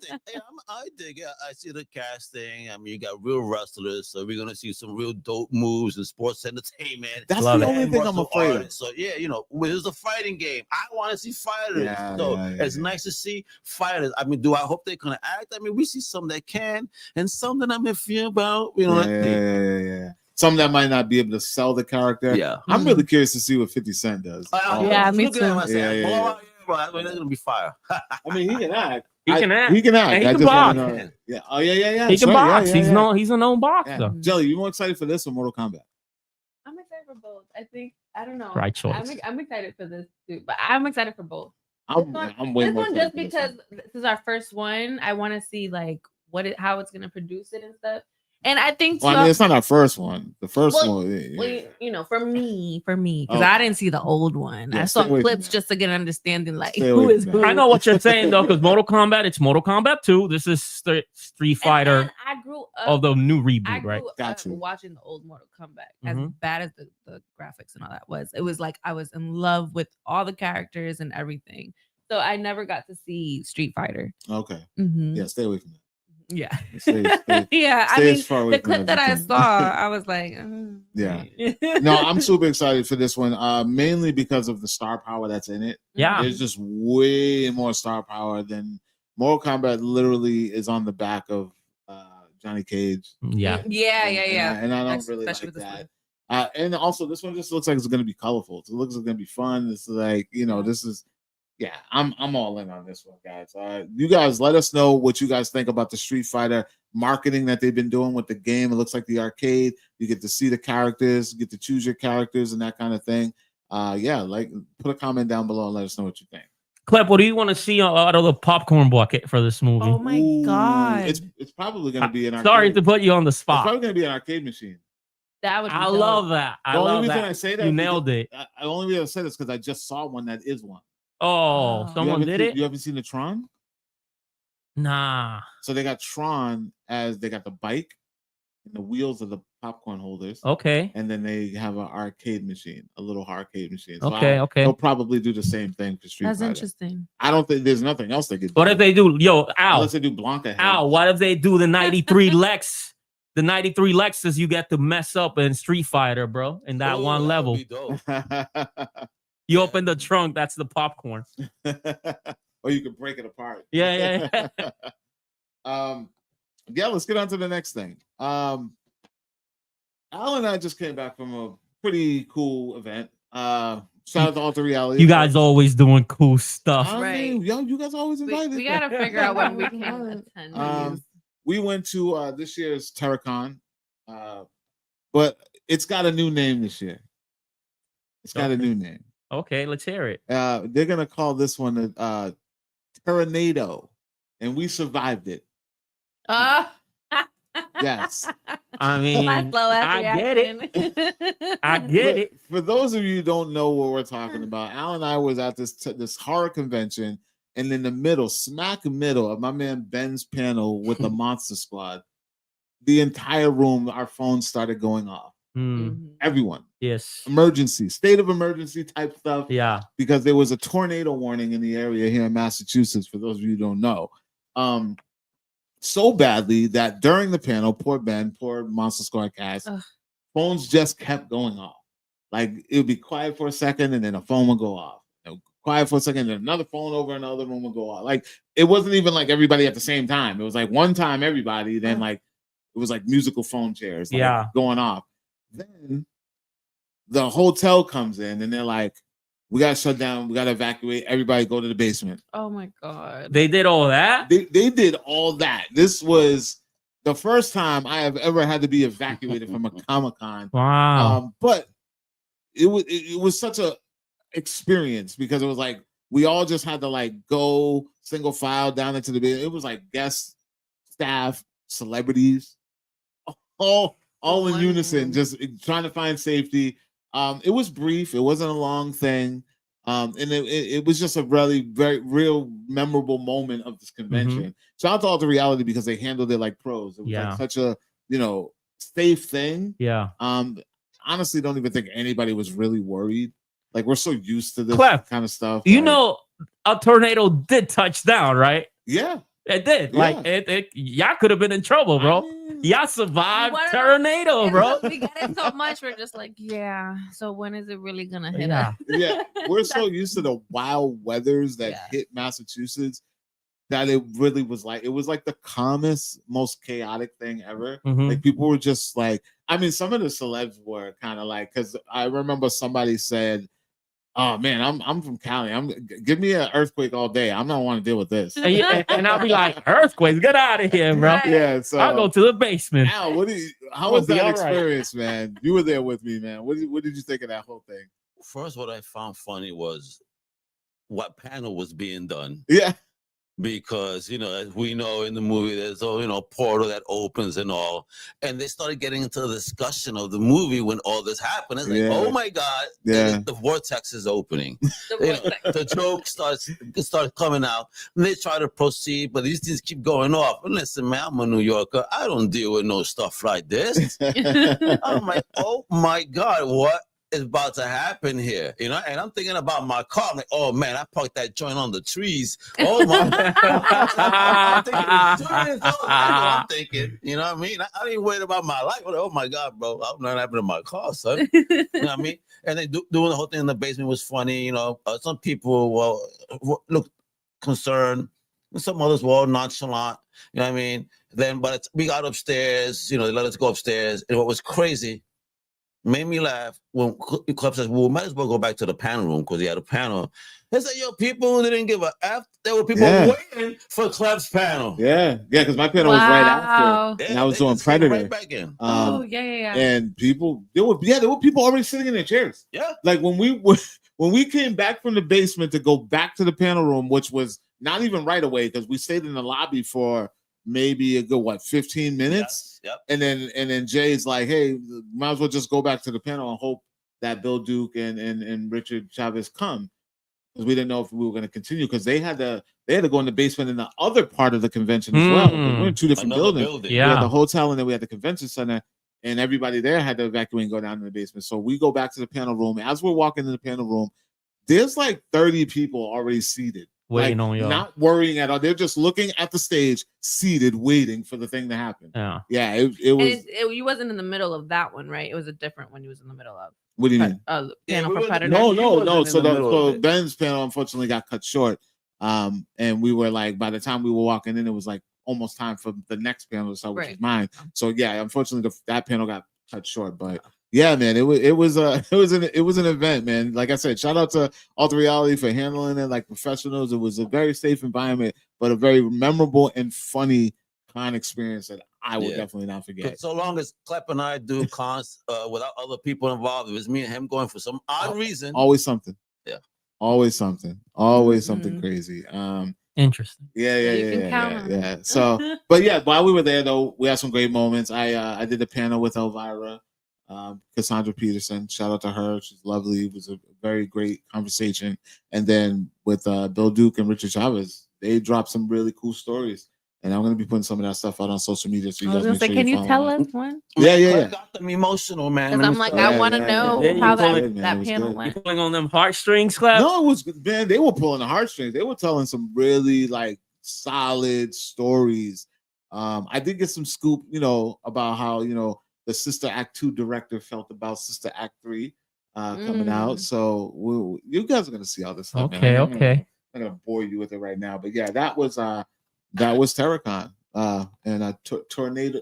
dig it. I see the casting. I mean, you got real wrestlers, so we're gonna see some real dope moves and sports entertainment. That's the only thing I'm afraid of. So yeah, when it's a fighting game, I want to see fighters. It's nice to see fighters. I mean, I hope they're gonna act? I mean, we see some that can, and some that I'm iffy about. Yeah. Some that might not be able to sell the character. Yeah. I'm really curious to see what 50 Cent does. Me too. Yeah. That's gonna be fire. I mean, he can act. He can act. He can act. And he can box. Yeah. Oh yeah. He can box. He's a known boxer. Jelly, you more excited for this or Mortal Kombat? I'm excited for both. I don't know. Right choice. I'm excited for this too, but I'm excited for both. I'm way more just because this is our first one. I want to see like how it's gonna produce it and stuff. And I think I mean, it's not our first one. The first one, for me, because I didn't see the old one. I saw clips just to get an understanding, like who is who. I know what you're saying though, because Mortal Kombat, it's Mortal Kombat 2. This is Street Fighter. And I grew up of the new reboot, I grew right? Up watching the old Mortal Kombat. As bad as the graphics and all that was, it was like I was in love with all the characters and everything. So I never got to see Street Fighter. Okay. Yeah, stay away from that. Yeah. Stay I mean, the clip that I saw, I was like, yeah. No, I'm super excited for this one, mainly because of the star power that's in it. Yeah. There's just way more star power than Mortal Kombat literally is on the back of Johnny Cage. Yeah. And I don't really like that. And also, this one just looks like it's going to be colorful. It looks like it's going to be fun. It's like, this is... Yeah, I'm all in on this one, guys. You guys, let us know what you guys think about the Street Fighter marketing that they've been doing with the game. It looks like the arcade. You get to see the characters, you get to choose your characters and that kind of thing. Put a comment down below and let us know what you think. Clep, what do you want to see out of the popcorn bucket for this movie? Oh my God. It's probably going to be an arcade. Sorry to put you on the spot. It's probably going to be an arcade machine. That would be I love that. The only reason I say that, you nailed it. I only reason I say this because I just saw one that is one. Oh, someone did it? You haven't seen the Tron? Nah. So they got Tron as they got the bike and the wheels of the popcorn holders. Okay. And then they have an arcade machine, a little arcade machine. So okay. They'll probably do the same thing for Street Fighter. That's interesting. I don't think there's nothing else they could do. What if they do, unless they do Blanca head. What if they do the 93 Lex? The 93 Lexus you get to mess up in Street Fighter, bro, in that one level. You open the trunk, that's the popcorn. Or you can break it apart. Yeah. Let's get on to the next thing. Al and I just came back from a pretty cool event. Shout out to Alter Reality. You guys always doing cool stuff. Right. You guys always invited. We got to figure out when we can attend. We went to this year's Terracon, but it's got a new name this year. It's got a new name. Okay, let's hear it. They're gonna call this one Terranado, and we survived it. Yes. I mean, I get it. I get it. For those of you who don't know what we're talking about, Al and I was at this horror convention, and in the middle, smack middle of my man Ben's panel with the Monster Squad, the entire room, our phones started going off. Everyone. Yes. Emergency, state of emergency type stuff. Yeah. Because there was a tornado warning in the area here in Massachusetts, for those of you who don't know. So badly that during the panel, poor Ben, poor Monster Squad cast, phones just kept going off. Like it would be quiet for a second and then a phone would go off. Quiet for a second, and another phone over in the other room would go off. Like it wasn't even like everybody at the same time. It was like one time everybody, then like it was like musical phone chairs going off. Then the hotel comes in and they're like, We got shut down. We got to evacuate. Everybody go to the basement. Oh my God. They did all that? They did all that. This was the first time I have ever had to be evacuated from a Comic-Con. Wow. But it was such a experience because it was like we all just had to like go single file down into the basement. It was like guests, staff, celebrities, all in unison, just trying to find safety. It was brief. It wasn't a long thing. And it was just a really very real memorable moment of this convention. Shout out to Alter Reality because they handled it like pros. It was like such a safe thing. Yeah. Honestly, don't even think anybody was really worried. Like we're so used to this kind of stuff. You know, a tornado did touch down, right? Yeah, it did. Yeah. Like y'all could have been in trouble, bro. Y'all survived tornado, bro. We got it so much. We're just like, yeah. So when is it really gonna hit us? Yeah, we're so used to the wild weathers that hit Massachusetts that it really was like the calmest, most chaotic thing ever. Like people were just like, I mean, some of the celebs were kind of like, because I remember somebody said, "Oh man, I'm from Cali. Give me an earthquake all day. I'm not want to deal with this." And I'll be like, "Earthquakes, get out of here, bro." Yeah, so I'll go to the basement. Al, how was that experience, man? You were there with me, man. What did you think of that whole thing? First, what I found funny was what panel was being done. Yeah. Because, as we know in the movie, there's a portal that opens and all. And they started getting into the discussion of the movie when all this happened. It's like, oh my God, the vortex is opening. The joke starts coming out. And they try to proceed, but these things keep going off. And listen, man, I'm a New Yorker. I don't deal with no stuff like this. I'm like, oh my God, what is about to happen here? And I'm thinking about my car. I'm like, oh man, I parked that joint on the trees. Oh my I'm thinking, you know what I mean? I ain't worried about my life. Like, oh my God, bro, I'm not happening to my car, son. You know what I mean? And then doing the whole thing in the basement was funny. Some people look concerned. Some others were nonchalant. You know what I mean? Then, but we got upstairs. They let us go upstairs. And what was crazy, made me laugh when Club says, well, we might as well go back to the panel room because he had a panel. They said, yo, people didn't give a F. There were people waiting for Club's panel. Yeah, because my panel was right after. And I was doing Predator. Right back in. Yeah. And people, there were people already sitting in their chairs. Yeah. Like when we came back from the basement to go back to the panel room, which was not even right away because we stayed in the lobby for maybe a good 15 minutes. Yep. And then Jay's like, hey, might as well just go back to the panel and hope that Bill Duke and Richard Chavez come, because we didn't know if we were going to continue because they had to go in the basement in the other part of the convention as well. We're in two different buildings. Yeah. We had the hotel and then we had the convention center, and everybody there had to evacuate and go down in the basement. So we go back to the panel room. As we're walking in the panel room, there's like 30 people already seated. Waiting on y'all. Not worrying at all. They're just looking at the stage, seated, waiting for the thing to happen. Yeah. It was. You wasn't in the middle of that one, right? It was a different one you was in the middle of. What do you mean? Panel for Predator. No. So Ben's panel unfortunately got cut short. And we were like, by the time we were walking in, it was like almost time for the next panel to start, which is mine. So yeah, unfortunately that panel got cut short, but. Yeah, man, it was an event, man. Like I said, shout out to Alter Reality for handling it like professionals. It was a very safe environment, but a very memorable and funny con experience that I will definitely not forget. So long as Clep and I do cons without other people involved, it was me and him going for some odd reason. Always something. Yeah. Always something. Always something crazy. Interesting. Yeah. So, but yeah, while we were there though, we had some great moments. I did a panel with Elvira. Cassandra Peterson, shout out to her. She's lovely. It was a very great conversation. And then with Bill Duke and Richard Chavez, they dropped some really cool stories. And I'm going to be putting some of that stuff out on social media. So you guys make sure can you tell us one? Yeah. Got them emotional, man. Because I'm like, I want to know how that panel went. You pulling on them heartstrings, Clap? No, it was, man, they were pulling the heartstrings. They were telling some really like solid stories. I did get some scoop, about how, the Sister Act 2 director felt about Sister Act 3 coming out. So you guys are gonna see all this stuff. Okay. I'm not gonna bore you with it right now, but yeah, that was TerraCon and Tornado.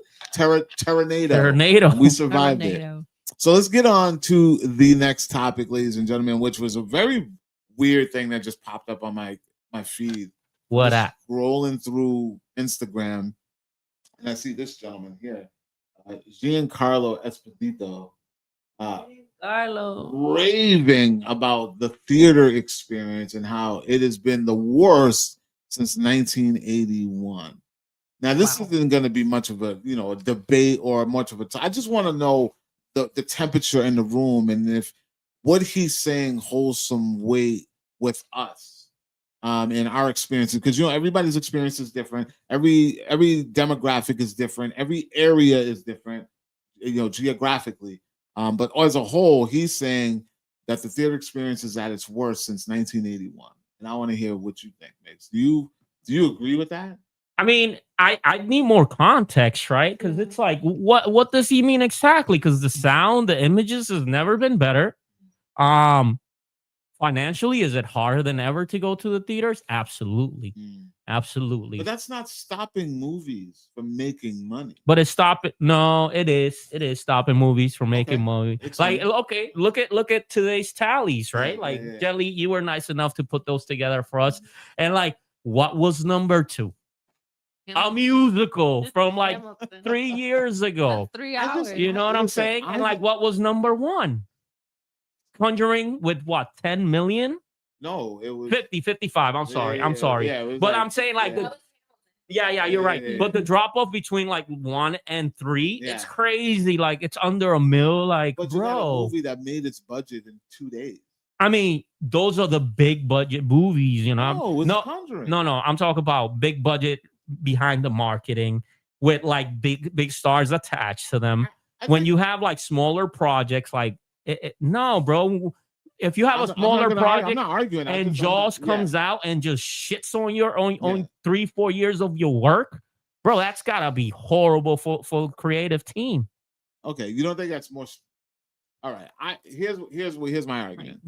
We survived it. So let's get on to the next topic, ladies and gentlemen, which was a very weird thing that just popped up on my feed. What Just at? Scrolling through Instagram, and I see this gentleman here, Giancarlo Esposito, raving about the theater experience and how it has been the worst since 1981. Now, this isn't going to be much of a a debate or much of a. I just want to know the temperature in the room and if what he's saying holds some weight with us in our experiences, because everybody's experience is different. Every demographic is different. Every area is different, geographically. But as a whole, he's saying that the theater experience is at its worst since 1981. And I want to hear what you think, Mix. Do you agree with that? I mean, I need more context, right? Because it's like, what does he mean exactly? Because the sound, the images has never been better. Financially, is it harder than ever to go to the theaters? Absolutely. Absolutely. But that's not stopping movies from making money. But it's stopping. No, it is. It is stopping movies from making money. Explain. Like, okay, look at today's tallies, right? Jelly, you were nice enough to put those together for us. And like, what was number 2? A musical from like 3 years ago. 3 hours. You know what I'm saying? And like, what was number 1? Conjuring with what, 10 million? No, it was 50, 55. I'm sorry. I'm sorry. Yeah, but I'm saying like, you're right. Yeah. But the drop off between like 1 and 3, it's crazy. Like it's under $1 million. Like, but bro, you got a movie that made its budget in 2 days. I mean, those are the big budget movies, No, Conjuring. No, I'm talking about big budget behind the marketing with like big stars attached to them. When you have like smaller projects, like no, bro. If you have a smaller project, I'm not arguing, and Jaws comes out and just shits on your own 3-4 years of your work, bro, that's gotta be horrible for creative team. Okay, you don't think that's more? All right, here's my argument.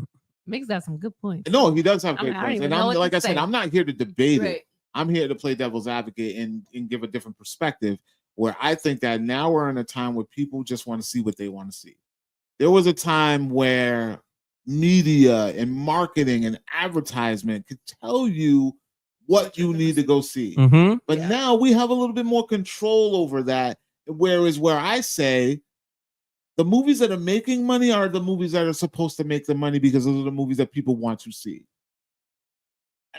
Mix got some good points. No, he does have great points, and like I said, I'm not here to debate it. I'm here to play devil's advocate and give a different perspective. Where I think that now we're in a time where people just want to see what they want to see. There was a time where media and marketing and advertisement could tell you what you need to go see. But now we have a little bit more control over that. Whereas where I say the movies that are making money are the movies that are supposed to make the money because those are the movies that people want to see.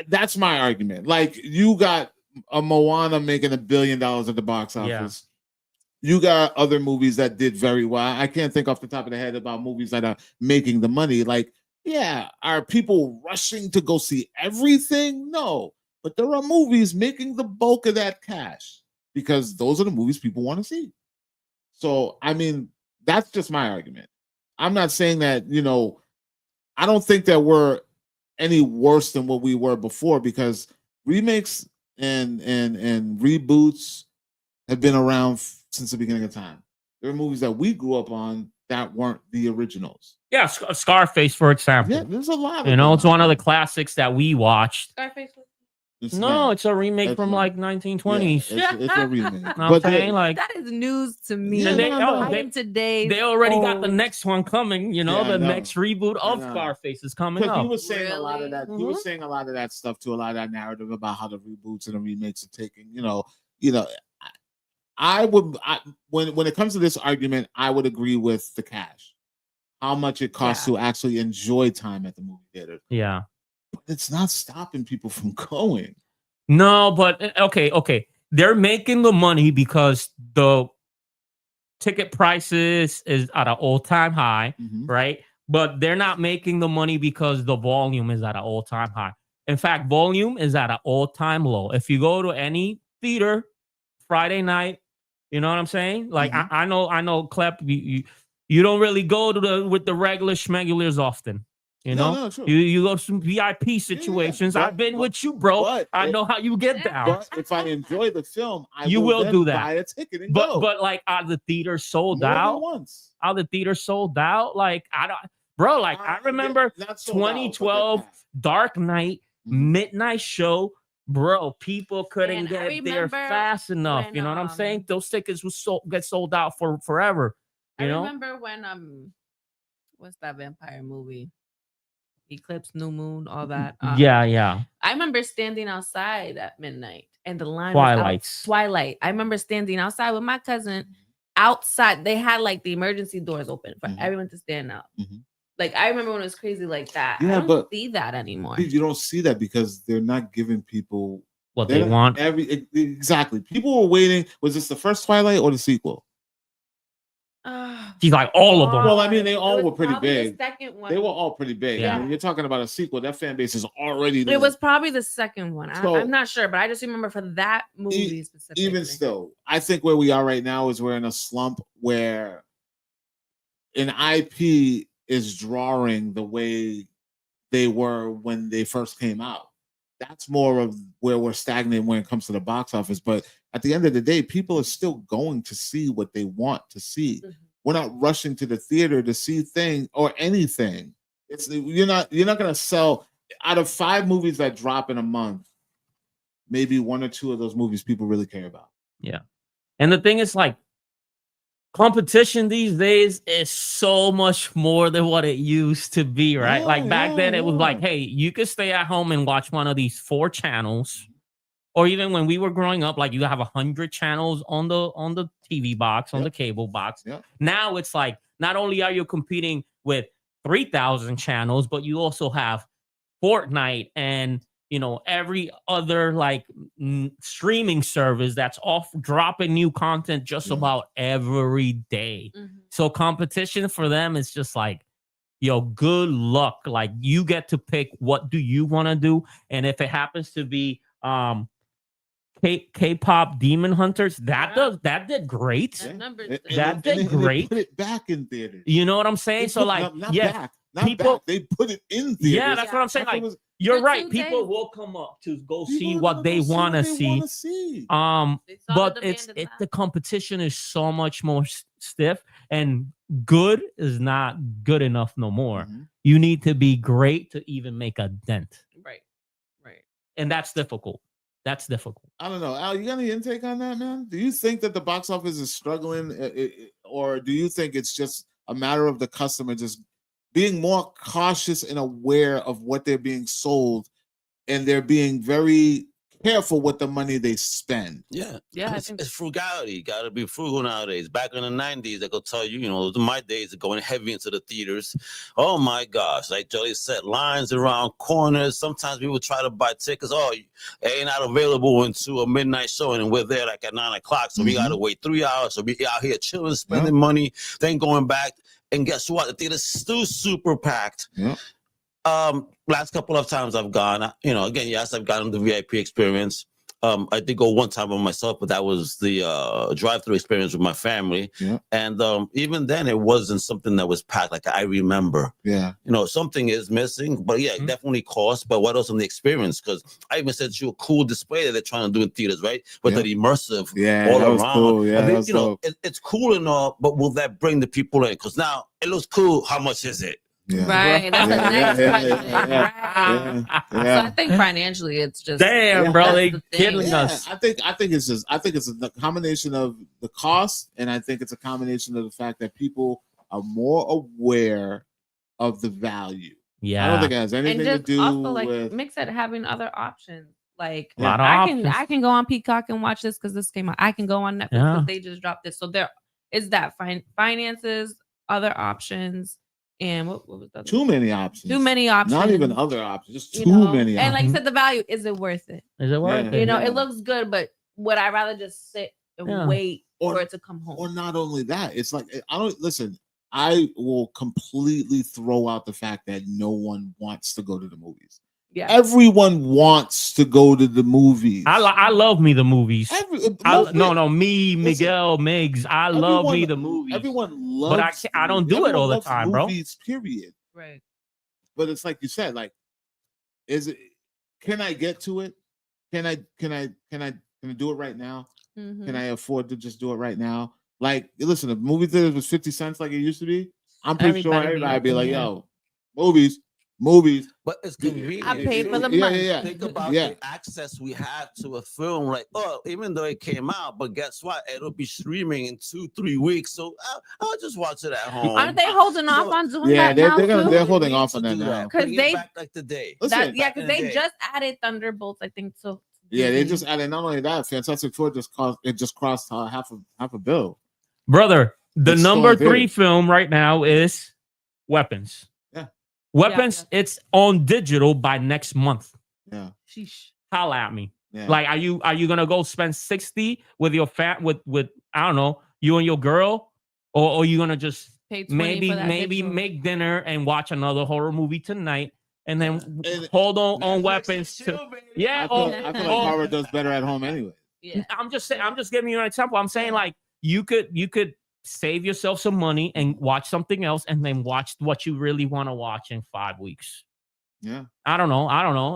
That's my argument. Like you got a Moana making $1 billion at the box office. You got other movies that did very well. I can't think off the top of the head about movies that are making the money. Like, are people rushing to go see everything? No, but there are movies making the bulk of that cash because those are the movies people want to see. So, I mean, that's just my argument. I'm not saying that, I don't think that we're any worse than what we were before because remakes and reboots have been around since the beginning of time. There are movies that we grew up on that weren't the originals. Yeah, Scarface, for example. Yeah, there's a lot. It's one of the classics that we watched. Scarface. It's a remake from like 1920s. It's a remake. I'm saying like that is news to me. They already got the next one coming. The next reboot of Scarface is coming up. He was saying a lot of that. He was saying a lot of that stuff to a lot of that narrative about how the reboots and the remakes are taking. When it comes to this argument, I would agree with the cash. How much it costs to actually enjoy time at the movie theater. Yeah. But it's not stopping people from going. No, but okay. They're making the money because the ticket prices is at an all-time high, right? But they're not making the money because the volume is at an all-time high. In fact, volume is at an all-time low. If you go to any theater Friday night, you know what I'm saying? Like I know, Klep, you don't really go with the regular schmegulars often. You go to some VIP situations. I've been with you, bro. I know how you get down. But if I enjoy the film, you will do that. Buy a ticket and go. But like, are the theaters sold out? Are the theaters sold out? Like I don't, bro. Like I remember 2012 Dark Knight midnight show. Bro, people couldn't get there fast enough. You know what I'm saying? Those tickets will get sold out for forever. You know? remember when what's that vampire movie? Eclipse, New Moon, all that. Yeah. I remember standing outside at midnight and the line was out. Twilight. I remember standing outside with my cousin outside. They had like the emergency doors open for everyone to stand out. Like I remember when it was crazy like that. Yeah, I don't see that anymore. You don't see that because they're not giving people what they want. Exactly. People were waiting. Was this the first Twilight or the sequel? He's like all of them. Well, I mean, they all were pretty big. The second one. They were all pretty big. Yeah. I mean, you're talking about a sequel. That fan base is already. It was probably the second one. I'm not sure, but I just remember for that movie specifically. Even still, I think where we are right now is we're in a slump where an IP is drawing the way they were when they first came out. That's more of where we're stagnant when it comes to the box office. But at the end of the day, people are still going to see what they want to see. We're not rushing to the theater to see things or anything. You're not going to sell out of 5 movies that drop in a month. Maybe 1 or 2 of those movies people really care about. Yeah, and the thing is, like, competition these days is so much more than what it used to be, right? Like back then, it was like, hey, you could stay at home and watch one of these 4 channels, or even when we were growing up, like you have 100 channels on the TV box, on the cable box. Now it's like not only are you competing with 3,000 channels, but you also have Fortnite and every other like streaming service that's dropping new content just about every day. So competition for them is just like, good luck. Like you get to pick what do you want to do, and if it happens to be K-pop Demon Hunters, that did great. That did great. They put it back in theaters. You know what I'm saying? So like, people, they put it in theaters. Yeah, that's what I'm saying. Like, you're right. People will come up to go see what they want to see. But the competition is so much more stiff, and good is not good enough no more. You need to be great to even make a dent. Right. And that's difficult. I don't know. Al, you got any intake on that, man? Do you think that the box office is struggling, or do you think it's just a matter of the customer just being more cautious and aware of what they're being sold, and they're being very careful with the money they spend? Yeah. It's frugality. You got to be frugal nowadays. Back in the 90s, they could tell you, those are my days of going heavy into the theaters. Oh my gosh. Like Joey said, lines around corners. Sometimes people try to buy tickets. Oh, it ain't not available into a midnight showing, and we're there like at 9 o'clock. So we got to wait 3 hours. So we out here chilling, spending money, then going back. And guess what? The theater's still super packed. Last couple of times I've gone, again, yes, I've gotten the VIP experience. I did go one time by myself, but that was the drive-through experience with my family. And even then, it wasn't something that was packed like I remember. Something is missing, but it definitely costs. But what else on the experience? Because I even said to you a cool display that they're trying to do in theaters, right? With the immersive all around. Cool. Yeah, I think, it's cool and all, but will that bring the people in? Because now it looks cool. How much is it? Right. That's the next question. So I think financially it's just bro, they killing us. I think it's a combination of the cost, and I think it's a combination of the fact that people are more aware of the value. I don't think it has anything to do also, with mix it having other options. Like I can go on Peacock and watch this because this came out. I can go on Netflix because they just dropped this. So there is that finances, other options. And what was that? Too many options. Not even other options. Just too many options. And like you said, the value, is it worth it? Is it worth it? It looks good, but would I rather just sit and wait for it to come home? Or not only that, it's like, I will completely throw out the fact that no one wants to go to the movies. Yeah, everyone wants to go to the movies. I love me the movies. Miguel, Migs. I love me the movies. Everyone loves, but I don't do it all the time, movies, bro. Period. Right. But it's like you said, like, can I get to it? Can I do it right now? Can I afford to just do it right now? Like, listen, if movie theater was 50 cents like it used to be, I'm pretty sure everybody would be like, yo, movies. movies. But it's convenient. I paid for the Yeah, month. yeah, yeah. Think about Yeah. the access we have to a film. Like, oh, even though it came out, but guess what? It'll be streaming in 2-3 weeks. So I'll just watch it at home. Aren't they holding off on doing Yeah, that now too? they're holding off on that now. Because they back like the day. Listen, because they just added Thunderbolts, I think so. Yeah, they just added. Not only that, Fantastic Four just crossed half a bill. Brother, the It's number still in 3 film right now is Weapons. Yeah. Weapons, it's on digital by next month. Yeah. Sheesh. Holla at me. Yeah. Like, are you gonna go spend 60 with your with I don't know, you and your girl, or are you gonna just Pay 20 for that maybe digital. make dinner and watch another horror movie tonight, and then And- hold on Weapons to, I feel like horror does better at home anyway. Yeah. I'm just saying, I'm just giving you an example. I'm saying, like, you could save yourself some money and watch something else, and then watch what you really want to watch in 5 weeks. Yeah. I don't know.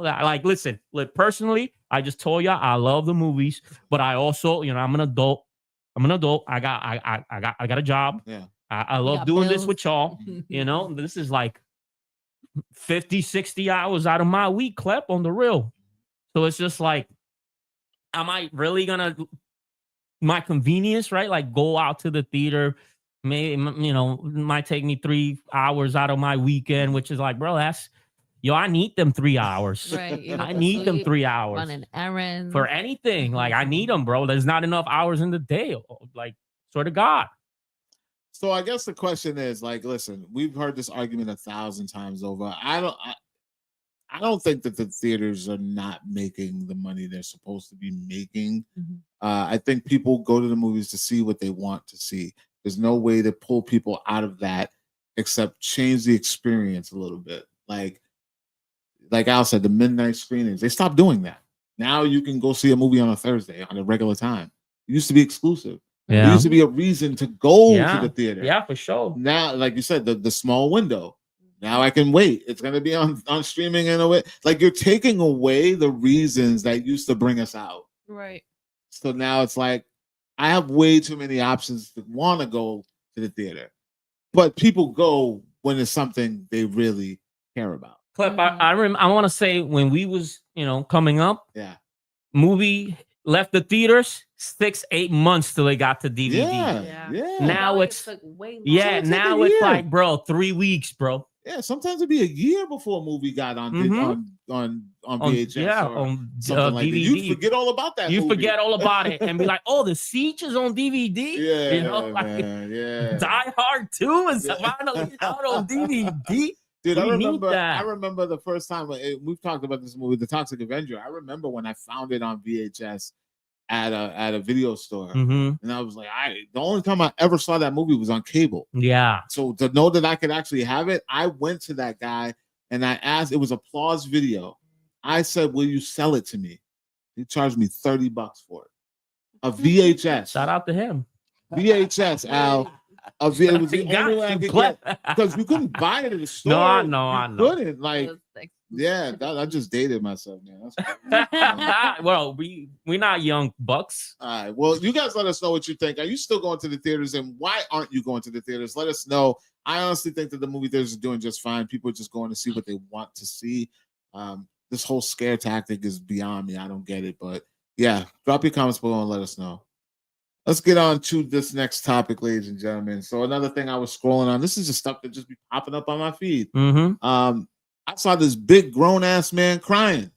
Like, listen, personally, I just told you I love the movies, but I also, I'm an adult. I got a job. Yeah. I love got doing this bills. with y'all. This is like 50, 60 hours out of my week, Clep, on the real. So it's just like, am I really gonna, my convenience, right? Like, go out to the theater, maybe, it might take me 3 hours out of my weekend, which is like, bro, I need them 3 hours. Right. You I go need them sleep, 3 hours running errands. for anything. Like, I need them, bro. There's not enough hours in the day. Like, swear to God. So I guess the question is, like, listen, we've heard this argument 1,000 times over. I don't think that the theaters are not making the money they're supposed to be making. Mhm. I think people go to the movies to see what they want to see. There's no way to pull people out of that except change the experience a little bit. Like Al said, the midnight screenings, they stopped doing that. Now you can go see a movie on a Thursday on a regular time. It used to be exclusive. There used to be a reason to go to the theater. Yeah, for sure. Now, like you said, the small window. Now I can wait. It's going to be on streaming in a way. Like, you're taking away the reasons that used to bring us out. Right. So now it's like, I have way too many options to want to go to the theater. But people go when it's something they really care about. Clip, I want to say, when we was, coming up, Yeah. movie left the theaters 6-8 months till they got to DVD. Yeah. Now it it's took way longer. yeah. It's Now like a it's year. like, bro, 3 weeks, bro. Yeah, sometimes it'd be a year before a movie got on VHS. Yeah, or on something like that. DVD. You forget all about that. You movie. forget all about it and be like, oh, the Siege is on DVD. Yeah, like, man, yeah. Die Hard 2 is finally out on DVD. Dude, I We need remember. that. I remember the first time we've talked about this movie, The Toxic Avenger. I remember when I found it on VHS at a video store, Mhm. and I was like, the only time I ever saw that movie was on cable. Yeah. So to know that I could actually have it, I went to that guy and I asked. It was Applause Video. I said, "Will you sell it to me?" He charged me $30 for it. A VHS. Shout out to him. VHS, Al. It was the He got only way I you, could Clip. get, because you couldn't buy it at the store. No, I know. You couldn't, like, It was like- yeah. I just dated myself, man. That's Well, we're not young bucks. all right. Well, you guys let us know what you think. Are you still going to the theaters, and why aren't you going to the theaters? Let us know. I honestly think that the movie theaters are doing just fine. People are just going to see what they want to see. This whole scare tactic is beyond me. I don't get it, but yeah, drop your comments below and let us know. Let's get on to this next topic, ladies and gentlemen. So another thing I was scrolling on. This is just stuff that just be popping up on my feed. Mm-hmm. I saw this big grown ass man crying.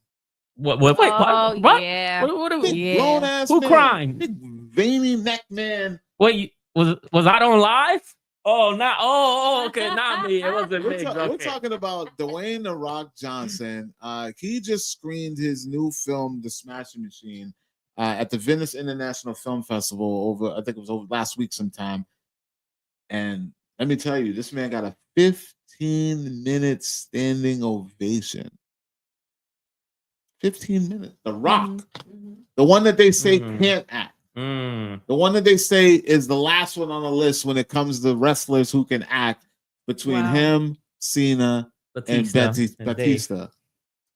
What? Oh, What? yeah. What? Big Yeah. grown ass Who man. crying? Big veiny neck man. Wait, was I on live? Oh, not. Oh, okay, not me. It wasn't me. We're Okay. talking about Dwayne "The Rock" Johnson. He just screened his new film, The Smashing Machine, at the Venice International Film Festival I think it was over last week sometime. And let me tell you, this man got a 15-minute standing ovation. 15 minutes. The Rock, the one that they say can't act. The one that they say is the last one on the list when it comes to wrestlers who can act, between him, Cena, and Batista.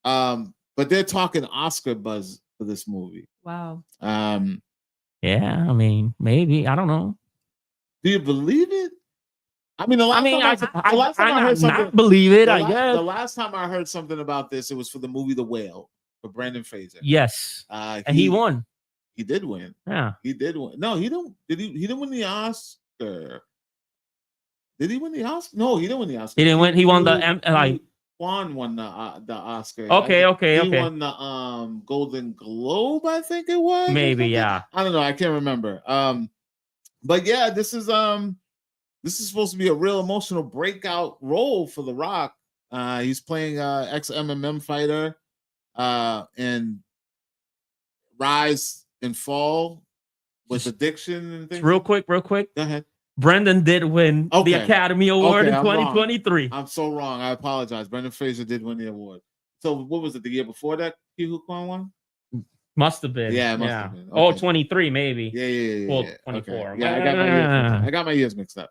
But they're talking Oscar buzz for this movie. Wow. Yeah, I mean, maybe. I don't know. Do you believe it? I mean, the last time I heard something, not believe it. I guess the last time I heard something about this, it was for the movie The Whale for Brendan Fraser. Yes, and he won. He did win. Yeah, he did win. No, he didn't. He didn't win the Oscar. Did he win the Oscar? No, he didn't win the Oscar. He didn't win. He won the Juan won the Oscar. Okay. He won the Golden Globe, I think it was. Maybe, yeah. I don't know. I can't remember. But yeah, this is supposed to be a real emotional breakout role for The Rock. He's playing ex-MMM fighter and rise and fall with addiction and things. Real quick. Go ahead. Brendan did win the Academy Award in 2023. I'm so wrong. I apologize. Brendan Fraser did win the award. So what was it, the year before that Ke Huy Quan won? Must have been. Yeah, it must have been. Okay. Oh, 23 maybe. Yeah. Well, 24. Okay. Yeah, I got my years mixed up.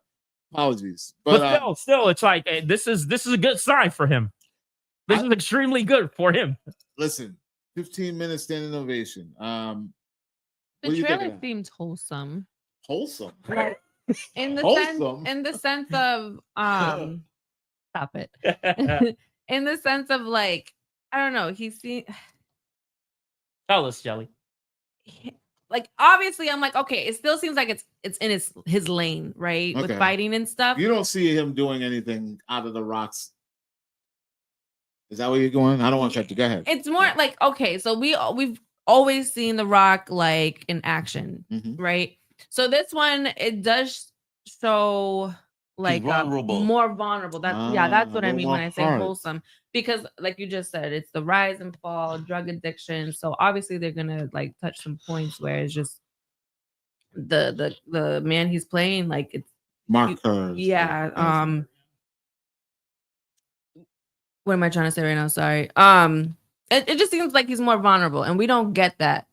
Apologies. But still, it's like this is a good sign for him. This is extremely good for him. Listen, 15 minutes standing ovation. The trailer seemed wholesome. Wholesome. Like, in the sense of stop it. In the sense of like, I don't know, tell us, Jelly. Like obviously I'm like, okay, it still seems like it's in his lane, right? Okay. With fighting and stuff. You don't see him doing anything out of The Rock's. Is that where you're going? I don't want to cut you. Go ahead. It's more like, okay, so we've always seen The Rock like in action, right? So this one, it does show like more vulnerable. That's what I mean when I say wholesome. Because like you just said, it's the rise and fall, drug addiction. So obviously they're gonna like touch some points where it's just the man he's playing, like it's Mark Kerr. Yeah. What am I trying to say right now? Sorry. It just seems like he's more vulnerable, and we don't get that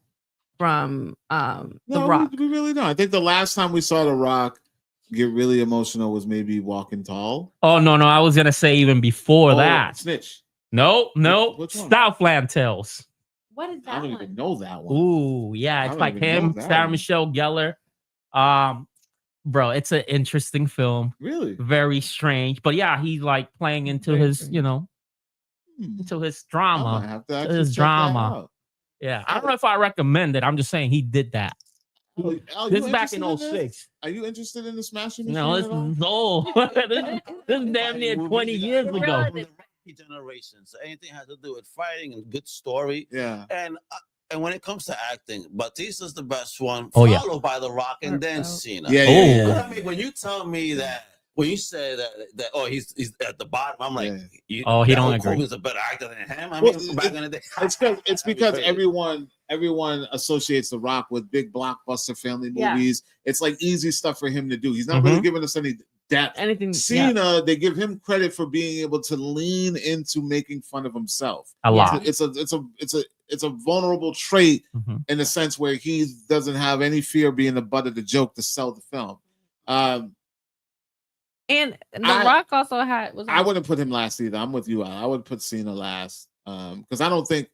from The Rock. We really don't. I think the last time we saw The Rock get really emotional was maybe Walking Tall. Oh no, I was gonna say even before that. Snitch. No. Southland Tales. What is that? I don't even know that one. Ooh, yeah, it's like him, Sarah Michelle Gellar. Bro, it's an interesting film. Really? Very strange. But yeah, he's like playing into his, into his drama. His drama. Yeah. I don't know if I recommend it. I'm just saying he did that. This is back in 06. Are you interested in the Smashing Machine? No, this is damn near 20 years ago. Generation. So anything has to do with fighting and good story. Yeah. And when it comes to acting, Batista's the best one, followed by The Rock, and then Cena. Yeah. I mean, when you tell me that, when you say that he's at the bottom, I'm like, he don't agree. Hogan's a better actor than him. I mean, back in the day, it's because everyone associates The Rock with big blockbuster family movies. Yeah. It's like easy stuff for him to do. He's not really giving us any depth. Anything. Cena, they give him credit for being able to lean into making fun of himself a lot. It's a vulnerable trait in the sense where he doesn't have any fear being the butt of the joke to sell the film. And The Rock also had. I wouldn't put him last either. I'm with you. I would put Cena last because I don't think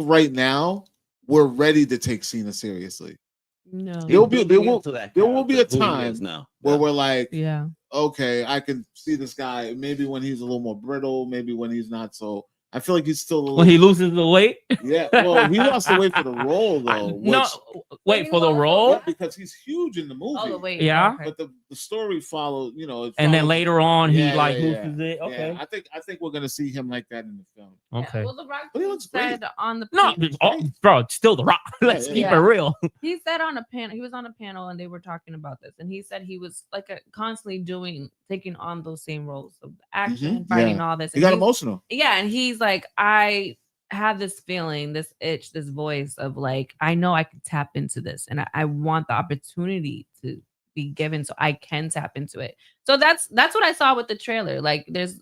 right now we're ready to take Cena seriously. No, there will be a time where we're like, okay, I can see this guy. Maybe when he's a little more brittle, maybe when he's not so. I feel like he's still when he loses the weight. Yeah, well, he lost the weight for the role though. For the role? Yeah, because he's huge in the movie. Oh, the weight. Yeah, but the story followed. And then later on, he loses it. Okay, yeah. I think we're gonna see him like that in the film. Okay. Yeah. Well, The Rock said on the bro, it's still The Rock. Let's keep it real. He said on a panel. He was on a panel and they were talking about this, and he said he was like constantly taking on those same roles of action, fighting, all this. He got emotional. Yeah, and he's like, I have this feeling, this itch, this voice of like, I know I can tap into this, and I want the opportunity to be given so I can tap into it. So that's what I saw with the trailer. Like, there's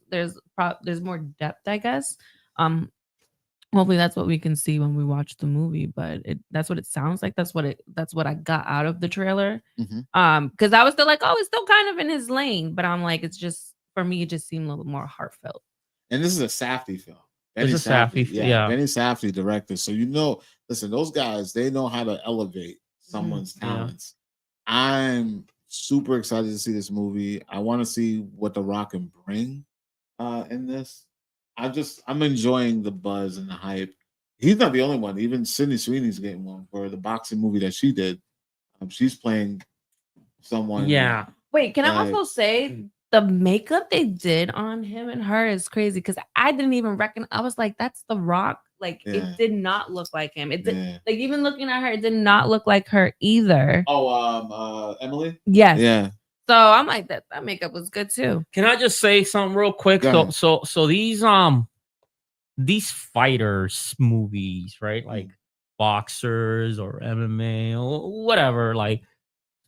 more depth, I guess. Hopefully that's what we can see when we watch the movie. But that's what it sounds like. That's what I got out of the trailer. Because I was still like, oh, it's still kind of in his lane, but I'm like, it's just, for me, it just seemed a little more heartfelt. And this is a Safdie film. Benny Safdie director. So listen, those guys, they know how to elevate someone's talents. I'm super excited to see this movie. I want to see what The Rock can bring in this. I'm enjoying the buzz and the hype. He's not the only one. Even Sydney Sweeney's getting one for the boxing movie that she did. She's playing someone. Yeah. Wait, can I also say the makeup they did on him and her is crazy because I didn't even recognize. I was like, that's The Rock. Like it did not look like him. It did, like even looking at her, it did not look like her either. Oh, Emily? Yes. Yeah. So I'm like that makeup was good too. Can I just say something real quick? So these fighters movies, right? Like boxers or MMA or whatever, like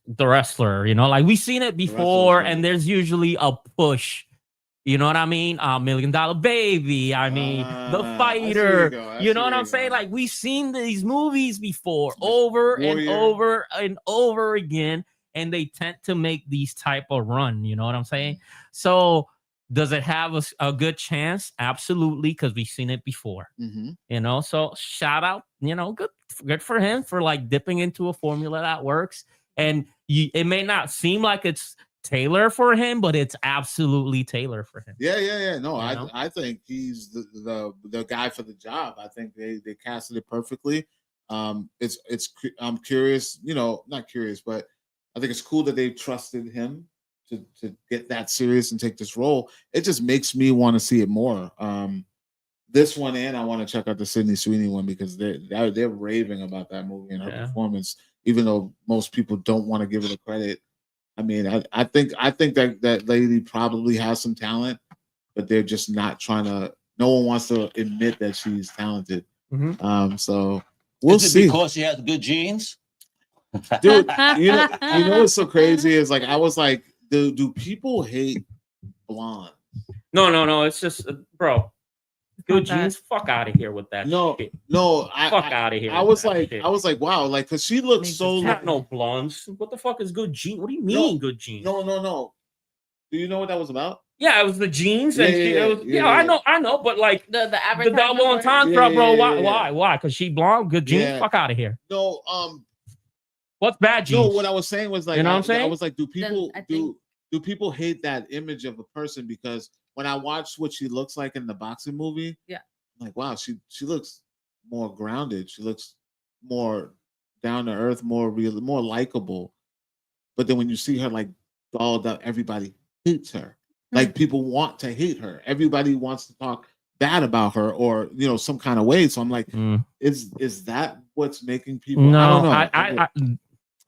the wrestler, you know, like we've seen it before, and there's usually a push. You know what I mean? $1 Million Baby. I mean, the fighter. You know what I'm saying? Like we've seen these movies before, over and over and over again, and they tend to make these type of run. You know what I'm saying? So does it have a good chance? Absolutely, because we've seen it before. You know, so shout out. You know, good for him for like dipping into a formula that works. And it may not seem like it's Taylor for him, but it's absolutely Taylor for him. Yeah. No, I think he's the guy for the job. I think they casted it perfectly. I'm curious, you know, not curious, but I think it's cool that they trusted him to get that serious and take this role. It just makes me want to see it more. This one, and I want to check out the Sydney Sweeney one because they're raving about that movie and her performance, even though most people don't want to give it a credit. I mean, I think that lady probably has some talent, but they're just not trying to. No one wants to admit that she's talented. So we'll see. Because she has good genes, dude. You know what's so crazy is like I was like, do people hate blonde? No. It's just, bro. Good genes, fuck out of here with that. Shit. Fuck out of here. I was like, wow, like, cause she looks so like no blondes. What the fuck is good genes? What do you mean good genes? No. Do you know what that was about? Yeah, it was the jeans, and I know, but like the double entendre, bro. Why? Because she blonde, good jeans. Fuck out of here. No, what's bad jeans? No, what I was saying was like, you know what I'm saying? I was like, do people hate that image of a person? Because when I watched what she looks like in the boxing movie, I'm like, wow, she looks more grounded. She looks more down to earth, more real, more likable. But then when you see her like dolled up, everybody hates her. Like people want to hate her. Everybody wants to talk bad about her, or you know, some kind of way. So I'm like, is that what's making people? No, I don't know.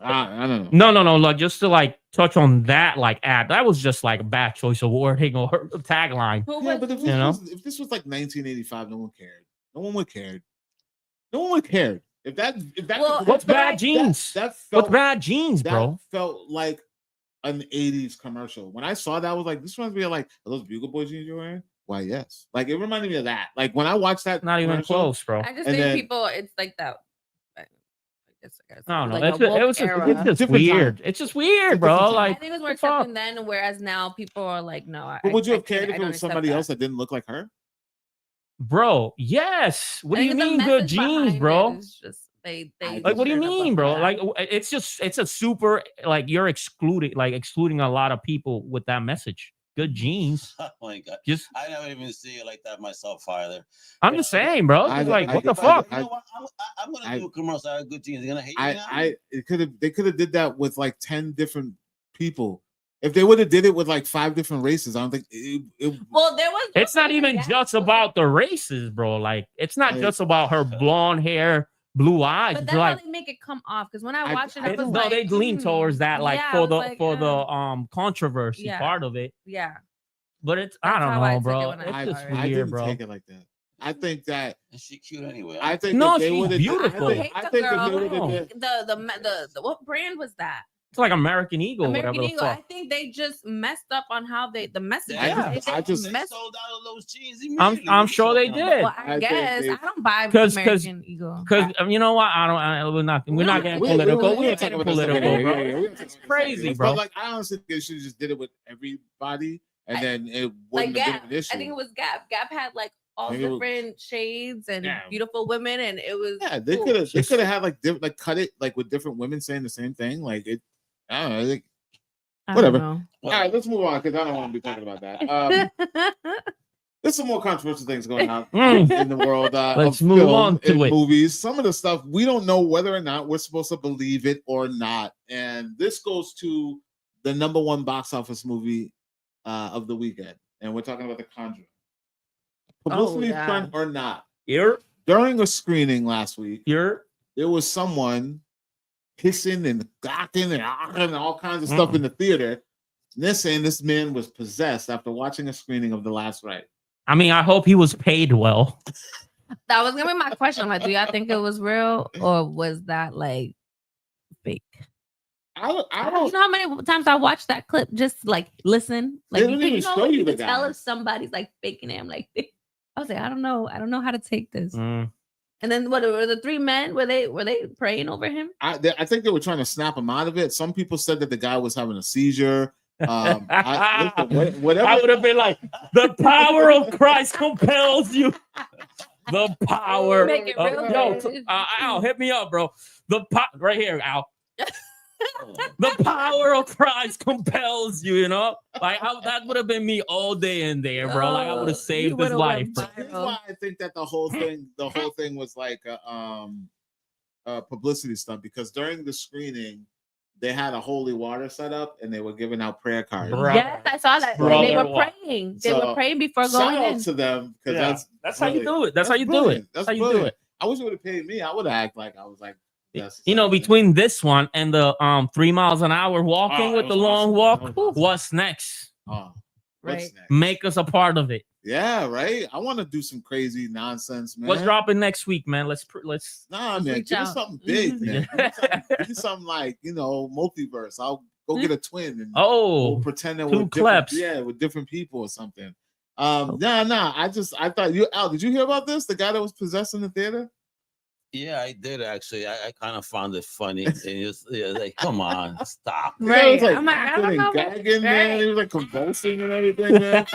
I don't know. No. Like just to like touch on that, like that was just like a bad choice of wording or tagline. Yeah, but if this was like 1985, no one cared. No one would care. What's bad jeans? What's bad jeans, bro? That felt like an 80s commercial. When I saw that, I was like, this reminds me of like, are those Bugle Boy jeans you're wearing? Why, yes. Like it reminded me of that. Like when I watched that, not even close, bro. I just think people, it's like that. I don't know. Like it's just weird. It's just weird, bro. Like I think it was more accepting then, whereas now people are like, no. But would you have cared if it was somebody else that didn't look like her? Bro, yes. What do you mean good jeans, bro? Just they like what do you mean, bro? Like it's a super like you're excluding a lot of people with that message. Good jeans. Oh my god! I never even see it like that myself either. I'm just saying, bro. What the fuck? You know what? I'm gonna do a commercial. I have good jeans. They're gonna hate me now? They could have did that with like 10 different people. If they would have did it with like 5 different races, I don't think well, there was. It's not even just about the races, bro. Like it's not just about her blonde hair, blue eyes. But that's how they make it come off. Because when I watched it, no, they lean towards that, like for the controversy part of it. Yeah, but it's I don't know, bro. It's just weird, bro. Take it like that. I think that she's cute anyway. I think she's beautiful. I think the what brand was that? It's like American Eagle, American whatever. Eagle. I think they just messed up on how the message. I just sold out of those jeans immediately. I'm sure they did. Well, I guess I don't buy American Eagle because you know what? We're not getting political. We're getting political, bro. It's crazy, bro. But like I honestly think they should have just did it with everybody, and then it wouldn't have been an issue. I think it was Gap. Gap had like all different shades and beautiful women, and it was they could have had like cut it like with different women saying the same thing. Like it, I don't know. Whatever. Know. All right, let's move on because I don't want to be talking about that. There's some more controversial things going on in the world. Let's of move film on to and it. movies. Some of the stuff we don't know whether or not we're supposed to believe it or not. And this goes to the #1 box office movie of the weekend, and we're talking about The Conjuring. Publicity stunt or not? During a screening last week, there was someone hissing and gawking and all kinds of stuff in the theater. And they're saying this man was possessed after watching a screening of The Last Rite. I mean, I hope he was paid well. That was gonna be my question. Like, do y'all think it was real or was that like fake? I don't You know how many times I watched that clip just like listen, like you can tell if somebody's like faking it. I'm like, I was like, I don't know how to take this. And then what were the 3 men? Were they praying over him? I think they were trying to snap him out of it. Some people said that the guy was having a seizure. Whatever. I would have been like, the power of Christ compels you. The power. Make it real Al, hit me up, bro. Right here, Al. The power of Christ compels you, you know? Like that would have been me all day in there, bro. Like I would have saved his life. That's why I think that the whole thing was like a publicity stunt, because during the screening they had a holy water set up and they were giving out prayer cards. Yes, I saw that. They were praying. They were praying before going in. Shout out to them, because that's how you do it. That's how you do it. That's how you do it. I wish it would have paid me. I would have acted like I was like, yes. You know, between this one and the 3 miles an hour walking with the long walk, what's next? Right. Make us a part of it. Yeah, right. I want to do some crazy nonsense, man. What's dropping next week, man? Let's man. Give us something big, man. Give me something like, multiverse. I'll go get a twin and we'll pretend that we're different, with different people or something. I thought Al, did you hear about this? The guy that was possessed in the theater? Yeah, I did actually. I kind of found it funny. And like, come on, stop. Right. Like, I'm like, I don't know. Gagging, man. He was like convulsing and everything, man.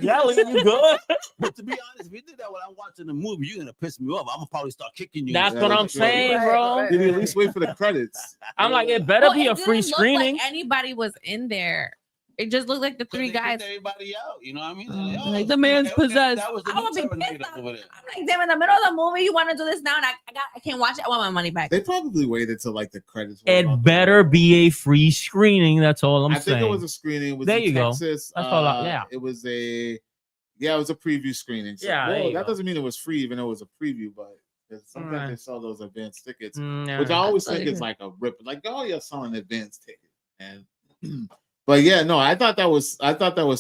Yelling, you good? But to be honest, if you did that when I'm watching the movie, you're gonna piss me off. I'm gonna probably start kicking you. That's what I'm saying, bro. Did you at least wait for the credits? I'm like, it better be a free screening. Like anybody was in there. It just looked like the 3 guys. Everybody out, you know what I mean? Like the man's possessed. That was the I would be Terminator pissed off. over there. I'm like, damn, in the middle of the movie, you want to do this now, and I can't watch it. I want my money back. They probably waited till like the credits. It better be a free screening. That's all I'm saying. I think it was a screening. It was there in you Texas. Go. That's all. It was a preview screening. So, that doesn't mean it was free, even though it was a preview. But sometimes they sell those advanced tickets, which I always think is like a rip. Like, oh, you're selling advanced tickets, and. But yeah, no, I thought that was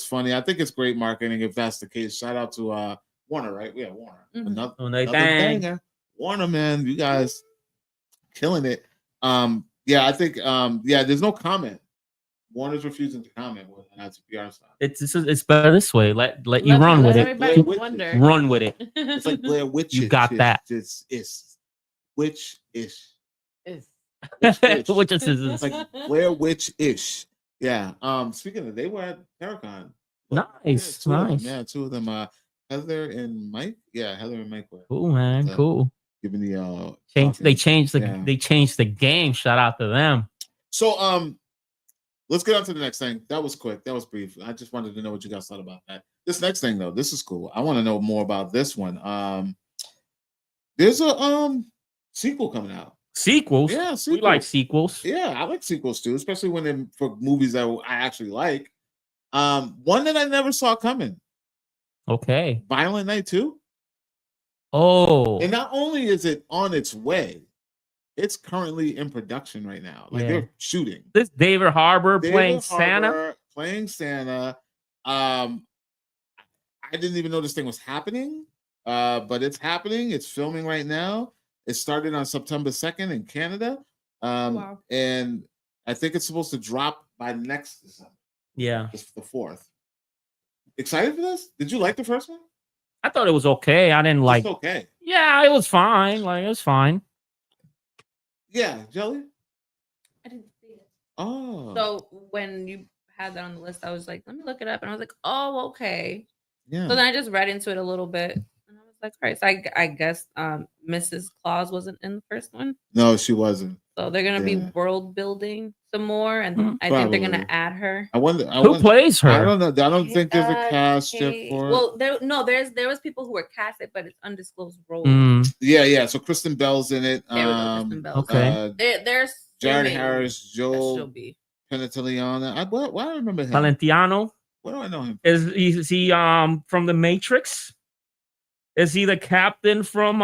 funny. I think it's great marketing if that's the case. Shout out to Warner, right? Yeah, Warner. Another banger. Warner, man, you guys killing it. I think there's no comment. Warner's refusing to comment with that's PR side. It's better this way. Let you run with it. Run with it. It's like Blair Witch. You got that. It's witch-ish. Which is like Blair Witch-ish. Yeah. Speaking of, they were at Paracon. Nice. Yeah, 2 of them. Heather and Mike. Yeah, Heather and Mike were. Cool, man. Cool. Giving the they changed the game. Shout out to them. So let's get on to the next thing. That was quick. That was brief. I just wanted to know what you guys thought about that. This next thing though, this is cool. I want to know more about this one. There's a sequel coming out. Sequels? Yeah, sequels. We like sequels. Yeah, I like sequels too, especially when they're for movies that I actually like. One that I never saw coming. Okay. Violent Night 2. Oh. And not only is it on its way, it's currently in production right now. Like they're shooting. This David Harbour playing Santa. I didn't even know this thing was happening. But it's happening. It's filming right now. It started on September 2nd in Canada. Wow. And I think it's supposed to drop by next December. Yeah. It's the 4th. Excited for this? Did you like the first one? I thought it was okay. I didn't like. It's okay. Yeah, it was fine. Like, it was fine. Yeah, Jelly? I didn't see it. Oh. So when you had that on the list, I was like, let me look it up. And I was like, oh, okay. Yeah. So then I just read into it a little bit. Like, all right, so I guess Mrs. Claus wasn't in the first one. No, she wasn't. So they're gonna be world building some more, and I think they're gonna add her. I wonder who plays her. I don't know. I don't think there's a cast yet for it. Well, there was people who were casted, but it's undisclosed roles. Yeah. So Kristen Bell's in it. There we go, Kristen Bell. Okay. There's Jared Harris, Joel be. Pantoliano. Why do I remember him? Valentiano. What do I know him? Is he from the Matrix? Is he the captain from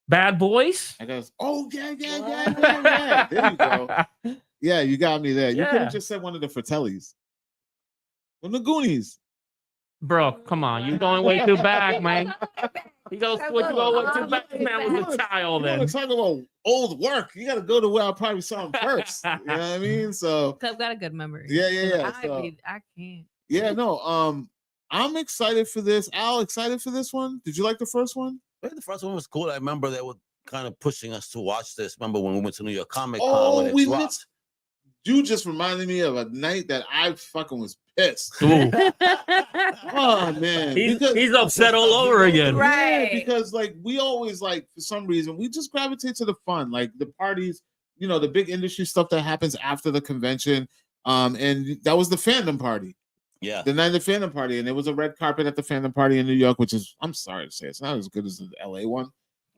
Bad Boys? I guess. Oh yeah. There you go. Yeah, you got me there. You could have just said one of the Fratellis. From the Goonies. Bro, come on. You're going way too back, man. You go way too back, man, with a child then. Talk about old work. You got to go to where I probably saw him first. You know what I mean? So I've got a good memory. Yeah. I can't. Yeah, no. I'm excited for this. Al, excited for this one? Did you like the first one? Yeah, the first one was cool. I remember they were kind of pushing us to watch this. Remember when we went to New York Comic Con? Oh, we missed. You just reminded me of a night that I fucking was pissed. Oh man, he's upset all over again. Right? Yeah, because like we always like for some reason we just gravitate to the fun, like the parties, the big industry stuff that happens after the convention. And that was the fandom party. Yeah, the night of the fandom party, and there was a red carpet at the fandom party in New York, which is, I'm sorry to say, it's not as good as the LA one.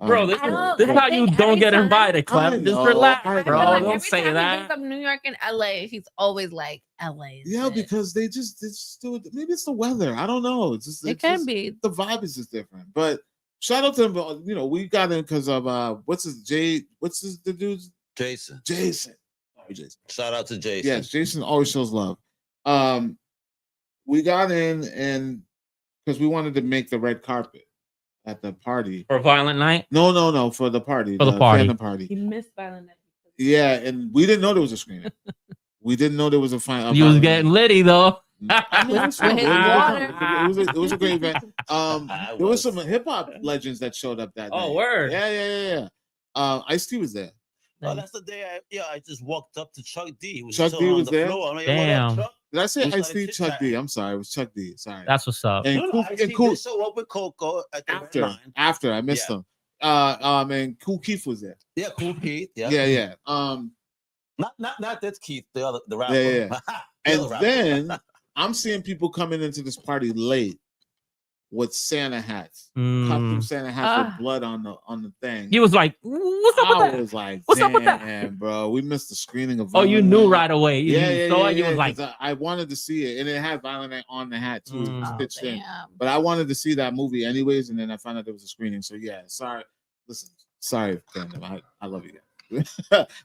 Bro, this is how you don't get invited, Clem. Just relax, bro. Like don't say that. that. He brings up New York and LA. He's always like LA. Yeah, because they just do it. Maybe it's the weather. I don't know. It can be. The vibe is just different. But shout out to them. We got in because of the dude's Jason. Jason. Shout out to Jason. Yes, Jason always shows love. We got in and because we wanted to make the red carpet at the party for Violent Night. No, for the party. For the party. Fandom party. He missed Violent Night. Yeah, and we didn't know there was a screening. We didn't know there was a final. You was getting litty though. I mean, it was a great event. There was some hip hop legends that showed up that day. Oh, word. Yeah. Ice-T was there. Oh, that's the day I just walked up to Chuck D. Chuck D was there. Floor. Like, damn. Did I say Ice-T? Chuck D. I'm sorry. It was Chuck D. Sorry. That's what's up. And Cool. Show up with Coco at the after I missed him. And Cool Keith was there. Yeah, Cool Keith. Yeah. Not that Keith, the rapper. Yeah. And then I'm seeing people coming into this party late with Santa hats, custom Santa hats with blood on the thing. He was like, "What's up with that?" I was like, "What's up with that?" Bro, we missed the screening of. Oh, you knew right away. You saw it. You was like, I wanted to see it, and it had Violent Night on the hat too, stitched in. Damn. But I wanted to see that movie anyways, and then I found out there was a screening. So yeah, sorry. Listen, sorry, fandom. I love you guys.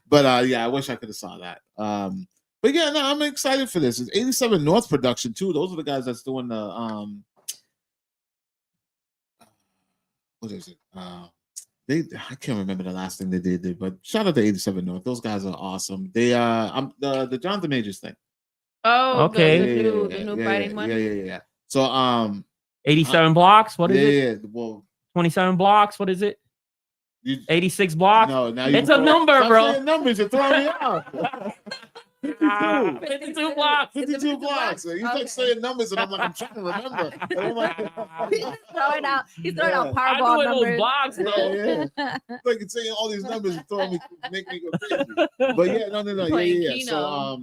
But I wish I could have saw that. But yeah, no, I'm excited for this. It's 87 North production too. Those are the guys that's doing the what is it? I can't remember the last thing they did, but shout out to 87 North. Those guys are awesome. They the Jonathan Majors thing. Oh, okay. The new fighting one. Yeah. So 87 blocks. What is it? Yeah. Well, 27 blocks. What is it? 86 blocks. No, now it's a number, bro. Numbers, you're throwing me out. 52 blocks. 52 blocks. You kept saying numbers, and I'm like, I'm trying to remember. And I'm like, He's throwing out Powerball numbers. Blocks, yeah. Like it's saying all these numbers and throwing me, make me go crazy. But yeah, no. Yeah. So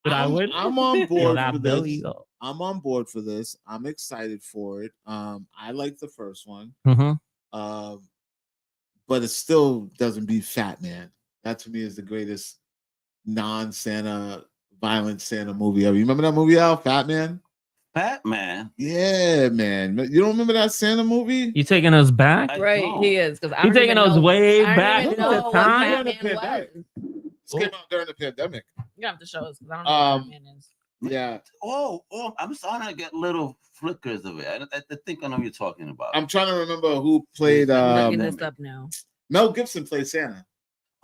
Did I win? I'm on board for this. Billy, I'm on board for this. I'm excited for it. I like the first one. But it still doesn't beat Fat Man. That to me is the greatest non-Santa, violent Santa movie ever. You remember that movie, Al? Fat Man? Fat Man? Yeah, man. You don't remember that Santa movie? You taking us back? Right, he is. You taking us way back in the time? This came out during the pandemic. You have to show us because I don't know what Fat Man is. Yeah. Oh, I'm starting to get little flickers of it. I think I know what you're talking about. I'm trying to remember who played. Looking this up now. Mel Gibson played Santa.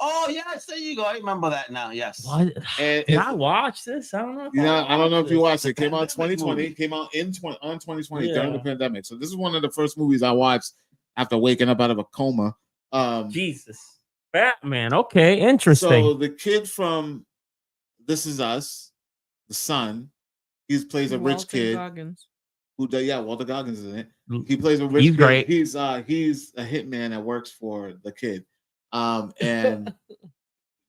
Oh yes, there you go. I remember that now. Yes. What? Did I watch this? I don't know. I don't know if you watched it. It came out 2020. It came out on 2020 during the pandemic. So this is one of the first movies I watched after waking up out of a coma. Jesus, Batman. Okay, interesting. So the kid from This Is Us, the son, he plays a rich kid. Goggins. Walter Goggins is in it. He plays a rich kid. Great. He's a hitman that works for the kid. And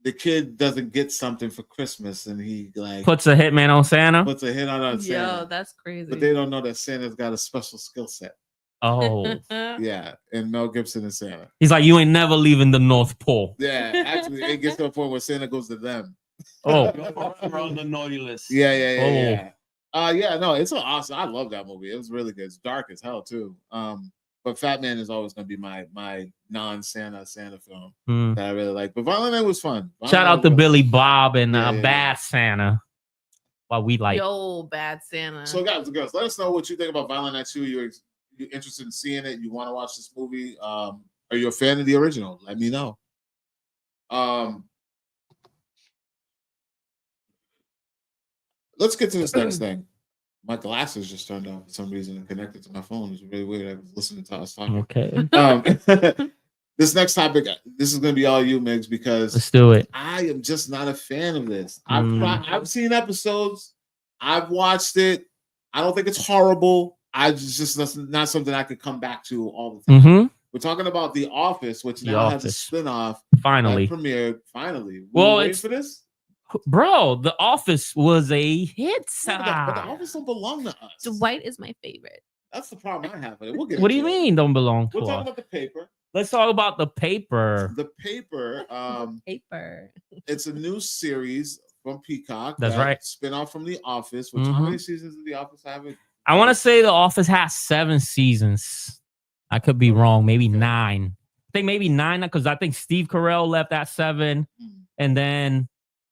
the kid doesn't get something for Christmas, and he like puts a hitman on Santa. Puts a hit on Santa. Yo, that's crazy. But they don't know that Santa's got a special skill set. Oh, yeah, and Mel Gibson is Santa. He's like, you ain't never leaving the North Pole. Yeah, actually, it gets to a point where Santa goes to them. Oh, We're on the naughty list. Yeah. No, it's awesome. I love that movie. It was really good. It's dark as hell too. But Fat Man is always going to be my non-Santa film that I really like. But Violent Night was fun. Shout out to Billy Bob and Bad Santa. What we like. Yo, Bad Santa. So guys and girls, let us know what you think about Violent Night 2. You're interested in seeing it. You want to watch this movie. Are you a fan of the original? Let me know. Let's get to this next thing. My glasses just turned on for some reason and connected to my phone. It's really weird. I was listening to us talking. Okay. This next topic, this is going to be all you, Migs, because let's do it. I am just not a fan of this. I've seen episodes. I've watched it. I don't think it's horrible. Just not something I could come back to all the time. We're talking about The Office, which now has a spinoff. Finally. Premiered. Finally. Well, it's for this. Bro, The Office was a hit. But The Office don't belong to us. Dwight is my favorite. That's the problem I have with it. We'll get what do you mean don't belong to us? We'll talk about The Paper. Let's talk about The Paper. The Paper. Paper. It's a new series from Peacock. That's right. Spinoff from The Office. Which how many seasons of The Office have it? I want to say The Office has 7 seasons. I could be wrong. Maybe 9. I think maybe 9 because I think Steve Carell left at 7, and then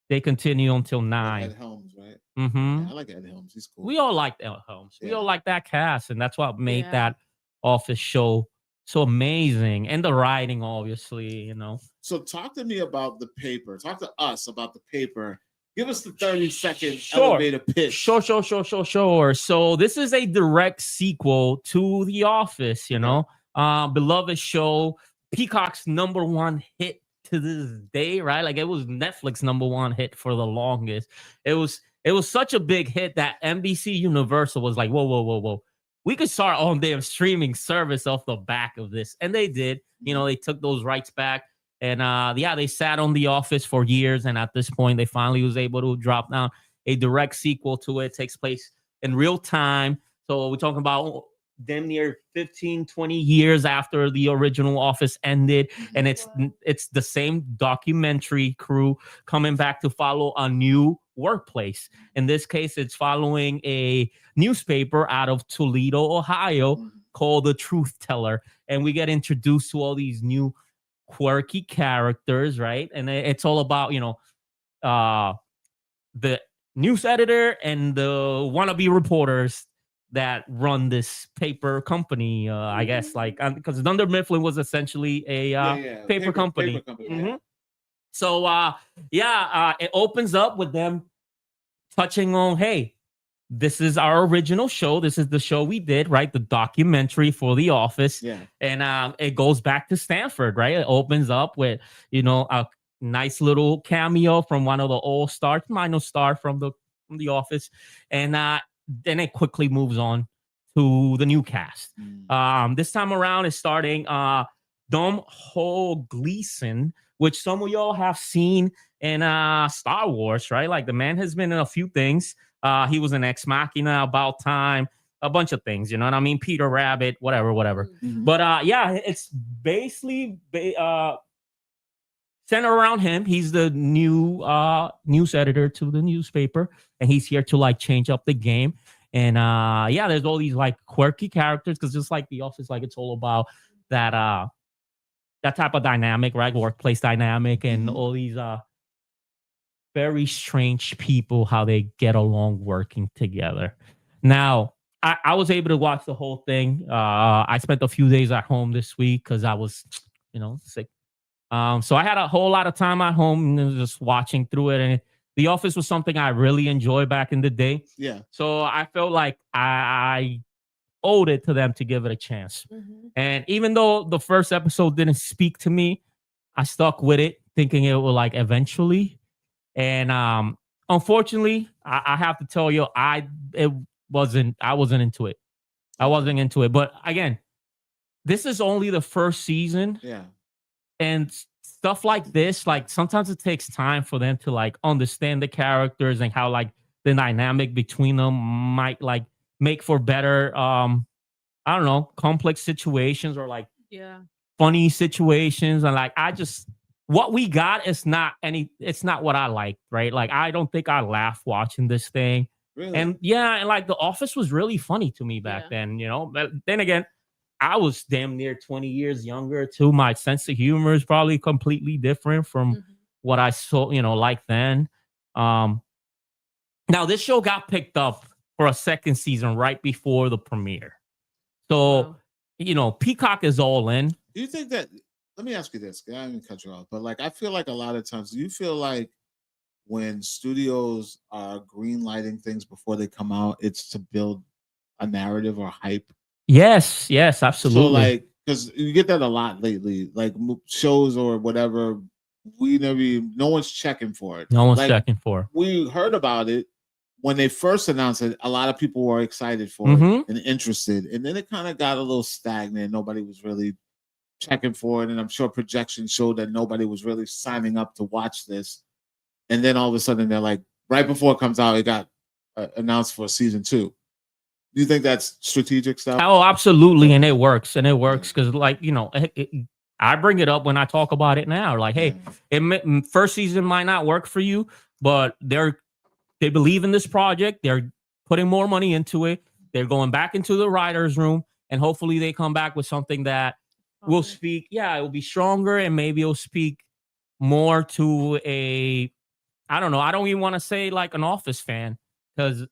they continue until 9. Ed Helms, right? Yeah, I like Ed Helms. He's cool. We all like Ed Helms. We all like that cast, and that's what made that Office show so amazing. And the writing, obviously, So talk to me about The Paper. Talk to us about The Paper. Give us the 30-second elevator pitch. Sure. So this is a direct sequel to The Office, beloved show, Peacock's #1 hit to this day, right? Like it was Netflix #1 hit for the longest. It was such a big hit that NBC Universal was like, whoa. We could start on their streaming service off the back of this. And they did. They took those rights back. And they sat on The Office for years. And at this point, they finally was able to drop down a direct sequel to it. It takes place in real time. So we're talking about damn near 15, 20 years after the original Office ended. And it's the same documentary crew coming back to follow a new workplace. In this case, it's following a newspaper out of Toledo, Ohio called The Truth Teller. And we get introduced to all these new quirky characters, right? And it's all about, the news editor and the wannabe reporters that run this paper company, I guess, like, because Dunder Mifflin was essentially a paper company. So, it opens up with them touching on, hey, this is our original show. This is the show we did, right? The documentary for The Office. Yeah. And it goes back to Stanford, right? It opens up with, a nice little cameo from one of the all-stars, minor star from the Office. And then it quickly moves on to the new cast. This time around it's starting Domhnall Gleeson, which some of y'all have seen in Star Wars, right? Like the man has been in a few things. He was in Ex Machina, About Time, a bunch of things, you know what I mean? Peter Rabbit, whatever. But it's basically centered around him. He's the new news editor to the newspaper, and he's here to like change up the game. And there's all these like quirky characters because just like The Office, like it's all about that type of dynamic, right? Workplace dynamic, and all these very strange people, how they get along working together. Now, I was able to watch the whole thing. I spent a few days at home this week because I was, sick. So I had a whole lot of time at home and just watching through it. And The Office was something I really enjoyed back in the day. Yeah. So I felt like I owed it to them to give it a chance. And even though the first episode didn't speak to me, I stuck with it, thinking it would like eventually. And unfortunately, I have to tell you, I wasn't into it. I wasn't into it. But again, this is only the first season. Yeah. And stuff like this, like sometimes it takes time for them to like understand the characters and how like the dynamic between them might like make for better I don't know, complex situations or like funny situations. And like what we got is it's not what I like, right? Like I don't think I laughed watching this thing. Really? And and like The Office was really funny to me back then, you know. But then again, I was damn near 20 years younger too. My sense of humor is probably completely different from what I saw, you know, like then. Now this show got picked up for a second season right before the premiere. So, you know, Peacock is all in. Do you think that, let me ask you this, I didn't cut you off, but like, I feel like a lot of times, do you feel like when studios are green lighting things before they come out, it's to build a narrative or hype? Yes, absolutely. So like, because you get that a lot lately, like shows or whatever, no one's checking for it. No one's like, checking for it. We heard about it when they first announced it. A lot of people were excited for it and interested, and then it kind of got a little stagnant. Nobody was really checking for it, and I'm sure projections showed that nobody was really signing up to watch this. And then all of a sudden, they're like, right before it comes out, it got announced for season 2. Do you think that's strategic stuff? Oh, absolutely, and it works, because, like, you know, I bring it up when I talk about it now. Like, hey, first season might not work for you, but they believe in this project. They're putting more money into it. They're going back into the writers' room, and hopefully, they come back with something that will speak. Yeah, it will be stronger, and maybe it'll speak more to a. I don't know. I don't even want to say like an Office fan, because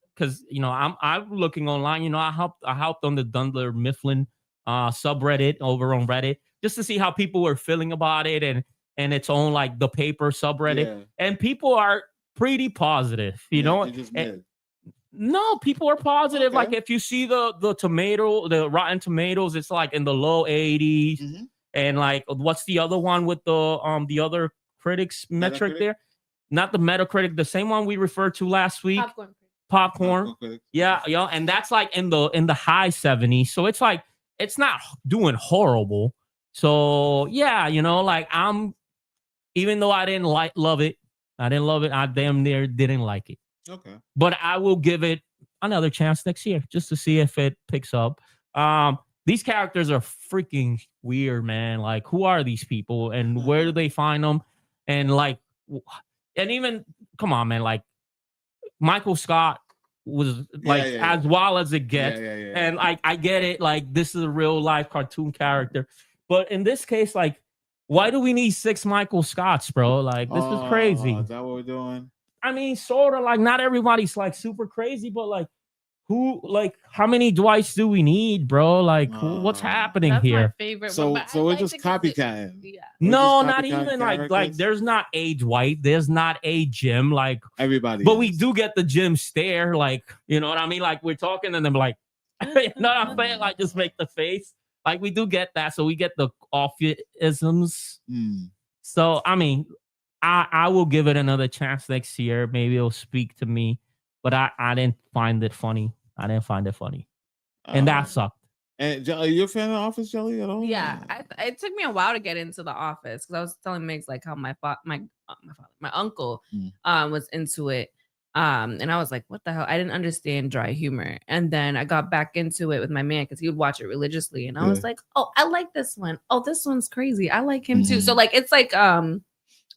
you know I'm looking online. You know, I helped on the Dunder Mifflin subreddit over on Reddit just to see how people were feeling about it and its own like the paper subreddit, and people are pretty positive. You know, no, people are positive. Like if you see the Rotten Tomatoes, it's like in the low 80s, and like what's the other one with the other critics metric there? Not the Metacritic, the same one we referred to last week. Popcorn. Yeah, and that's like in the high 70s. So it's like it's not doing horrible. So yeah, you know, like even though I didn't love it. I damn near didn't like it. Okay. But I will give it another chance next year just to see if it picks up. These characters are freaking weird, man. Like, who are these people and where do they find them? And like, and even, come on, man, like Michael Scott was like as wild as it gets. And like, I get it. Like, this is a real life cartoon character. But in this case, like, why do we need 6 Michael Scotts, bro? Like, this is crazy. Is that what we're doing? I mean, sort of like not everybody's like super crazy, but like how many Dwights do we need, bro? Like what's happening here? My favorite. So we're just copycatting. No, not even like there's not a Dwight, there's not a Jim, like everybody. But we do get the Jim stare, like, you know what I mean? Like we're talking and then like, you know what I'm saying? Like just make the face. Like we do get that, so we get the off-isms. So I mean, I will give it another chance next year. Maybe it'll speak to me, but I didn't find it funny. And that sucked. And are you a fan of Office, Jelly, at all? Yeah, it took me a while to get into The Office because I was telling Migs like how my uncle was into it, and I was like, what the hell? I didn't understand dry humor, and then I got back into it with my man because he would watch it religiously, and I was like, oh, I like this one. Oh, this one's crazy. I like him too. So like, it's like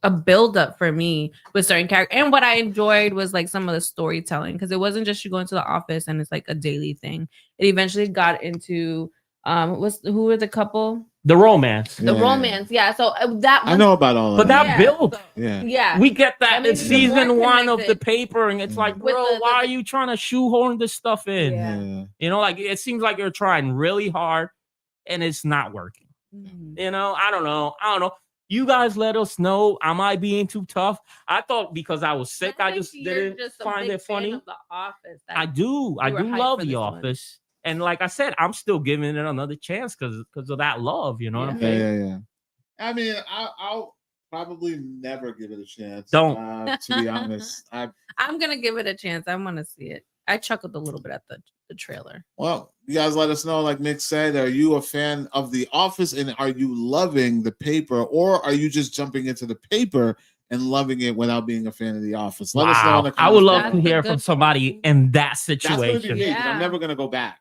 a build up for me with certain characters. And what I enjoyed was like some of the storytelling, because it wasn't just you go into the office and it's like a daily thing. It eventually got into who were the couple? The romance. Romance. Yeah. So that I know about all of that. But that build. Yeah. We get that in season 1 of the paper, and it's like, bro, why are you trying to shoehorn this stuff in? Yeah. You know, like it seems like you're trying really hard and it's not working. You know, I don't know. You guys let us know. Am I being too tough? I thought because I was sick, I just didn't find it funny. Of the Office. I do love The Office. And like I said, I'm still giving it another chance because of that love. You know what I'm saying? Yeah. I mean, I'll probably never give it a chance. Don't. To be honest. I'm going to give it a chance. I want to see it. I chuckled a little bit at the trailer. Well, you guys let us know, like Mick said, are you a fan of The Office and are you loving The Paper, or are you just jumping into The Paper and loving it without being a fan of The Office? Let us know in the comments. I would love That's to a hear good from somebody in that That's going to situation. be me, 'cause I'm Yeah. never going to go back.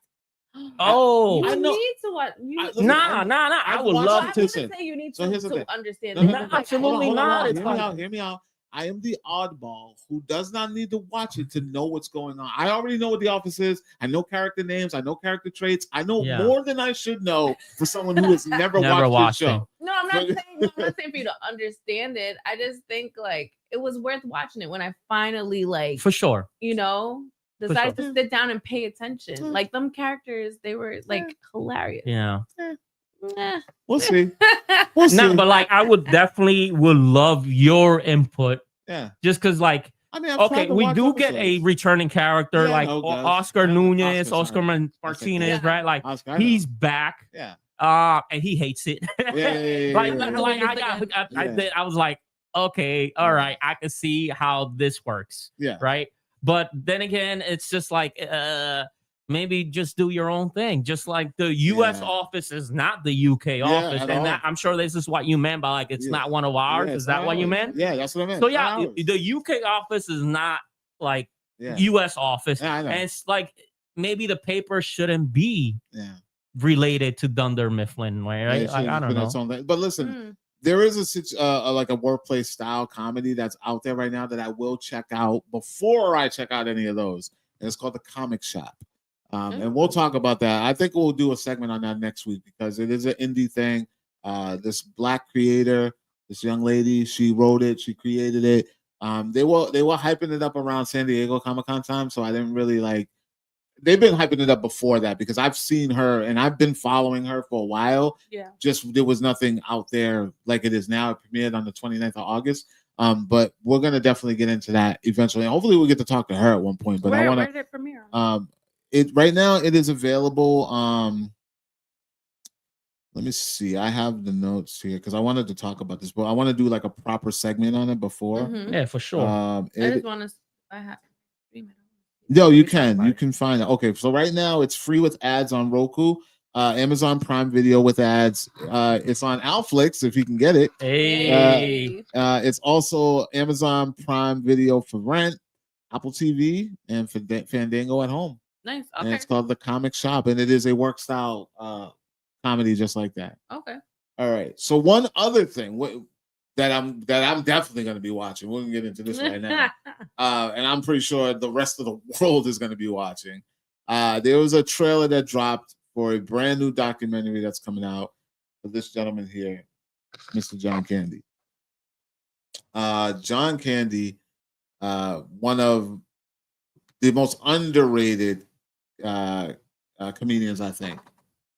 Oh, You I know- need to watch. listen, nah. I I've would watched love I to. wouldn't say you need So here's the thing. to understand. No, it. no, No, no, no. absolutely Hold on, not. hold on. It's Hear me like- out. Hear me out. I am the oddball who does not need to watch it to know what's going on. I already know what The Office is. I know character names. I know character traits. I know Yeah. more than I should know for someone who has never watched the show. No, I'm not saying for you to understand it. I just think like it was worth watching it when I finally like For sure. decided sure. to sit down and pay attention. Mm. Like them characters, they were like hilarious. Yeah. Eh. We'll see. We'll see. No, but like I would love your input, Yeah. just because like I mean, I've tried okay, to we watch do get a episodes. returning character Yeah, like no, guys. Oscar Yeah, Nunez, Oscar, Oscar sorry. Martinez, Yeah. right? Like Oscar, I know. he's back. Yeah. And he hates it. Yeah. Like I was like, okay, all right, I can see how this works. Yeah. Right. But then again, it's just like maybe just do your own thing. Just like the US Yeah. office is not the UK office. at And all. that, I'm sure this is what you meant by like it's Yeah. not one of ours. Yeah, Is that what you meant? Yeah, that's what I meant. So yeah, Ours. the UK office is not like Yeah. US office. Yeah, I know. And it's like maybe the paper shouldn't be Yeah. related to Dunder Mifflin, right? Yeah, it Like, should I don't put know. its own thing. But listen, Mm. there is like a workplace style comedy that's out there right now that I will check out before I check out any of those. And it's called The Comic Shop. And we'll talk about that. I think we'll do a segment on that next week because it is an indie thing. This Black creator, this young lady, she wrote it, she created it. They were hyping it up around San Diego Comic-Con time, so I didn't really like. They've been hyping it up before that because I've seen her and I've been following her for a while. Yeah. Just there was nothing out there like it is now. It premiered on the 29th of August. But we're gonna definitely get into that eventually. And hopefully we'll get to talk to her at one point. But where I want did it premiere? it right now it is available. Let me see. I have the notes here because I wanted to talk about this, but I want to do like a proper segment on it before. Mhm. Yeah, for sure. I just want to. I have. No, you We talk can. about You it. can find it. Okay, so right now it's free with ads on Roku, Amazon Prime Video with ads. It's on Outflix if you can get it. Hey. It's also Amazon Prime Video for rent, Apple TV, and for Fandango at home. Nice. And Okay. it's called The Comic Shop, and it is a work style comedy just like that. Okay. All right. So one other thing that I'm definitely going to be watching. We're going to get into this right now. And I'm pretty sure the rest of the world is going to be watching. There was a trailer that dropped for a brand new documentary that's coming out for this gentleman here, Mr. John Candy. John Candy, one of the most underrated comedians, I think.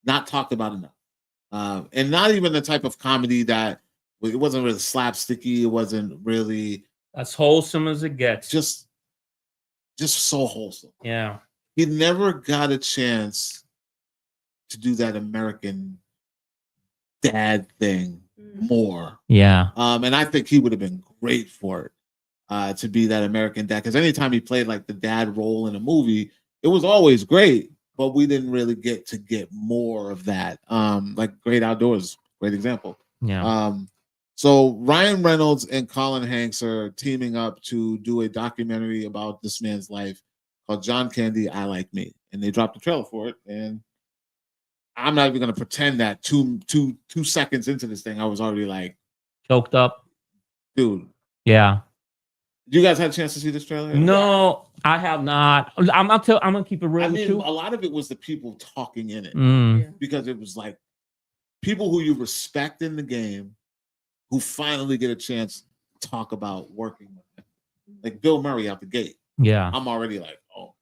Not talked about enough. And not even the type of comedy that it wasn't really slapsticky. It wasn't really As wholesome as it gets. just so wholesome. Yeah. He never got a chance to do that American dad thing more. Yeah. And I think he would have been great for it, to be that American dad. Because anytime he played like the dad role in a movie, it was always great, but we didn't really get more of that. Like Great Outdoors, great example. Yeah. So Ryan Reynolds and Colin Hanks are teaming up to do a documentary about this man's life called John Candy, I Like Me. And they dropped the trailer for it. And I'm not even gonna pretend that two seconds into this thing, I was already like, Choked up. dude. Yeah. You guys had a chance to see this trailer? No, I have not. I'm gonna keep it real I with mean, you. a lot of it was the people talking in it Mm. because it was like people who you respect in the game who finally get a chance to talk about working with him. Like Bill Murray out the gate. Yeah. I'm already like, oh,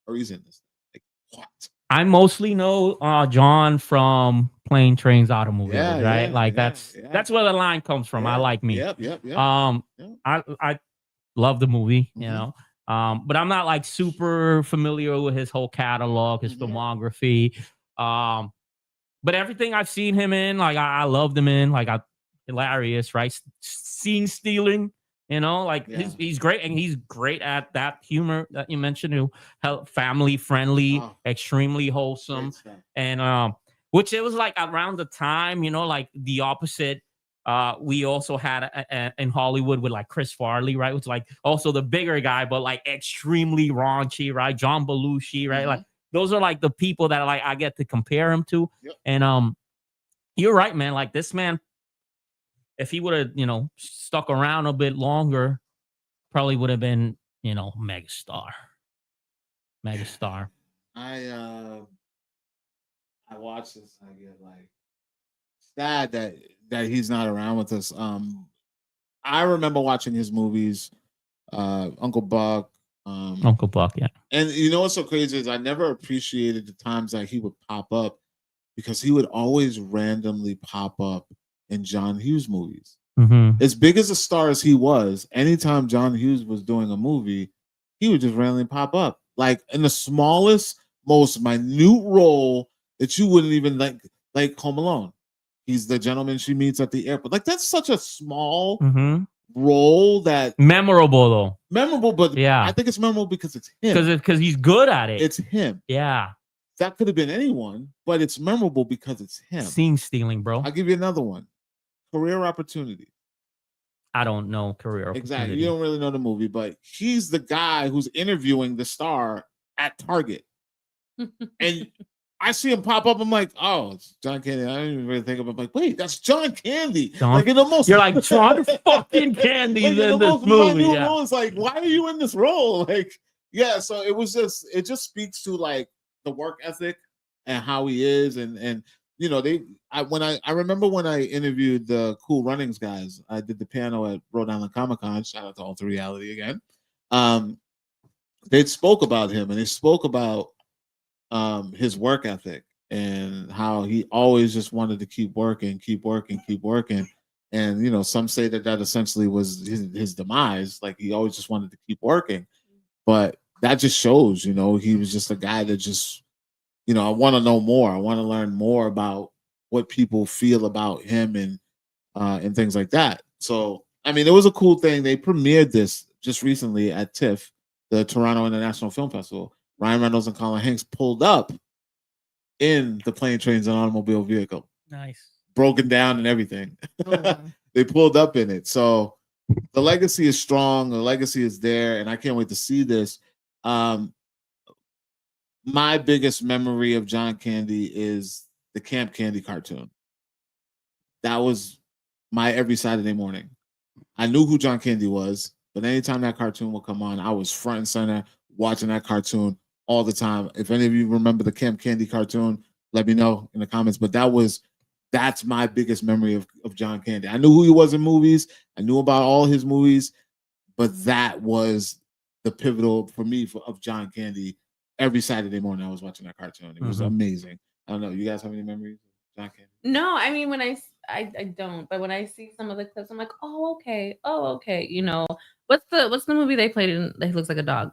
Murray's in this. Like, what? I mostly know John from Plane, Trains, Automobiles, Yeah, right? yeah, like yeah, that's where the line comes from. I Yeah, like me. Yep. Yeah. I love the movie, you Mhm. know. But I'm not like super familiar with his whole catalog, his Mhm. filmography. But everything I've seen him in, like I loved him in, like hilarious, right? Scene stealing, You know, like he's great, and he's great at that humor that you mentioned, family friendly, extremely wholesome, and which it was like around the time, you know, like the opposite. We also had in Hollywood with like Chris Farley, right? Which like also the bigger guy, but like extremely raunchy, right? John Belushi, right? Like those are like the people that like I get to compare him to, and you're right, man. Like this man, if he would have, you know, stuck around a bit longer, probably would have been, you know, megastar. I watch this. I get like sad that he's not around with us. I remember watching his movies, Uncle Buck. Uncle Buck, yeah. And you know what's so crazy is I never appreciated the times that he would pop up because he would always randomly pop up in John Hughes movies. As big as a star as he was, anytime John Hughes was doing a movie, he would just randomly pop up, like in the smallest, most minute role that you wouldn't even like Home Alone. He's the gentleman she meets at the airport. Like that's such a small role that memorable though. Memorable, but yeah, I think it's memorable because it's him. Because he's good at it. It's him. Yeah. That could have been anyone, but it's memorable because it's him. Scene stealing, bro. I'll give you another one. Career Opportunity. I don't know Career Opportunity. Exactly. You don't really know the movie, but he's the guy who's interviewing the star at Target. And I see him pop up. I'm like, oh, it's John Candy. I didn't even really think about it. I'm like, wait, that's John Candy. Like in the most, you're like John fucking Candy like in this movie. Yeah. It's like, why are you in this role? Like, yeah. So it just speaks to like the work ethic and how he is, and you know, I remember when I interviewed the Cool Runnings guys, I did the panel at Rhode Island Comic Con. Shout out to Alter Reality again. They spoke about him and they spoke about his work ethic and how he always just wanted to keep working. And you know, some say that essentially was his demise. Like he always just wanted to keep working, but that just shows, you know, he was just a guy that just, you know, I want to know more. I want to learn more about what people feel about him and things like that. So, I mean, it was a cool thing. They premiered this just recently at TIFF, the Toronto International Film Festival. Ryan Reynolds and Colin Hanks pulled up in the Plane, Trains, and Automobile vehicle. Nice. Broken down and everything. They pulled up in it. So the legacy is strong. The legacy is there. And I can't wait to see this. My biggest memory of John Candy is the Camp Candy cartoon. That was my every Saturday morning. I knew who John Candy was, but anytime that cartoon would come on, I was front and center watching that cartoon all the time. If any of you remember the Camp Candy cartoon, let me know in the comments. But that's my biggest memory of John Candy. I knew who he was in movies. I knew about all his movies, but that was the pivotal for me of John Candy. Every Saturday morning, I was watching that cartoon. It was amazing. I don't know. You guys have any memories of John Candy? No, I mean, when I don't, but when I see some of the clips, I'm like, oh, okay. You know, what's the movie they played in that looks like a dog?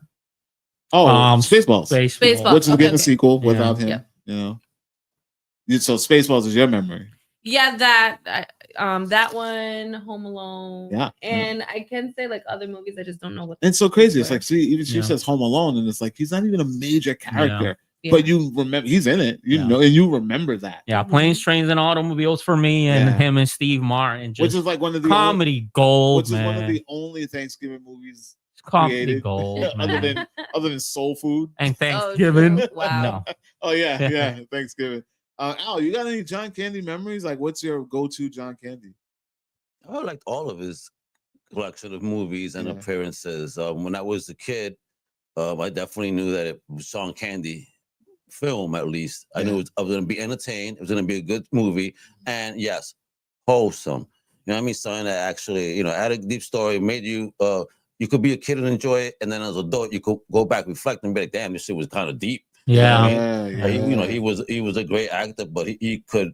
Oh, Spaceballs. Spaceballs. Which is getting a sequel without him. Yep. You know, so Spaceballs is your memory. Yeah, that one, Home Alone. Yeah, and I can say like other movies, I just don't know what. And so crazy. It's like, see, even she says Home Alone, and it's like he's not even a major character, but you remember he's in it. You know, and you remember that. Yeah, Planes, Trains, and Automobiles for me, and him and Steve Martin, just which is like one of the comedy gold. Which is one of the only Thanksgiving movies. Comedy gold, other than Soul Food and Thanksgiving. Oh, wow. No. Oh yeah, Thanksgiving. Al, you got any John Candy memories? Like, what's your go-to John Candy? I liked all of his collection of movies and appearances. When I was a kid, I definitely knew that it was John Candy film. At least I knew I was going to be entertained. It was going to be a good movie, and yes, wholesome. You know what I mean? Something that actually, you know, had a deep story, made you. You could be a kid and enjoy it, and then as an adult, you could go back, reflect, and be like, "Damn, this shit was kind of deep." Yeah, you know what I mean? You know, he was a great actor, but he could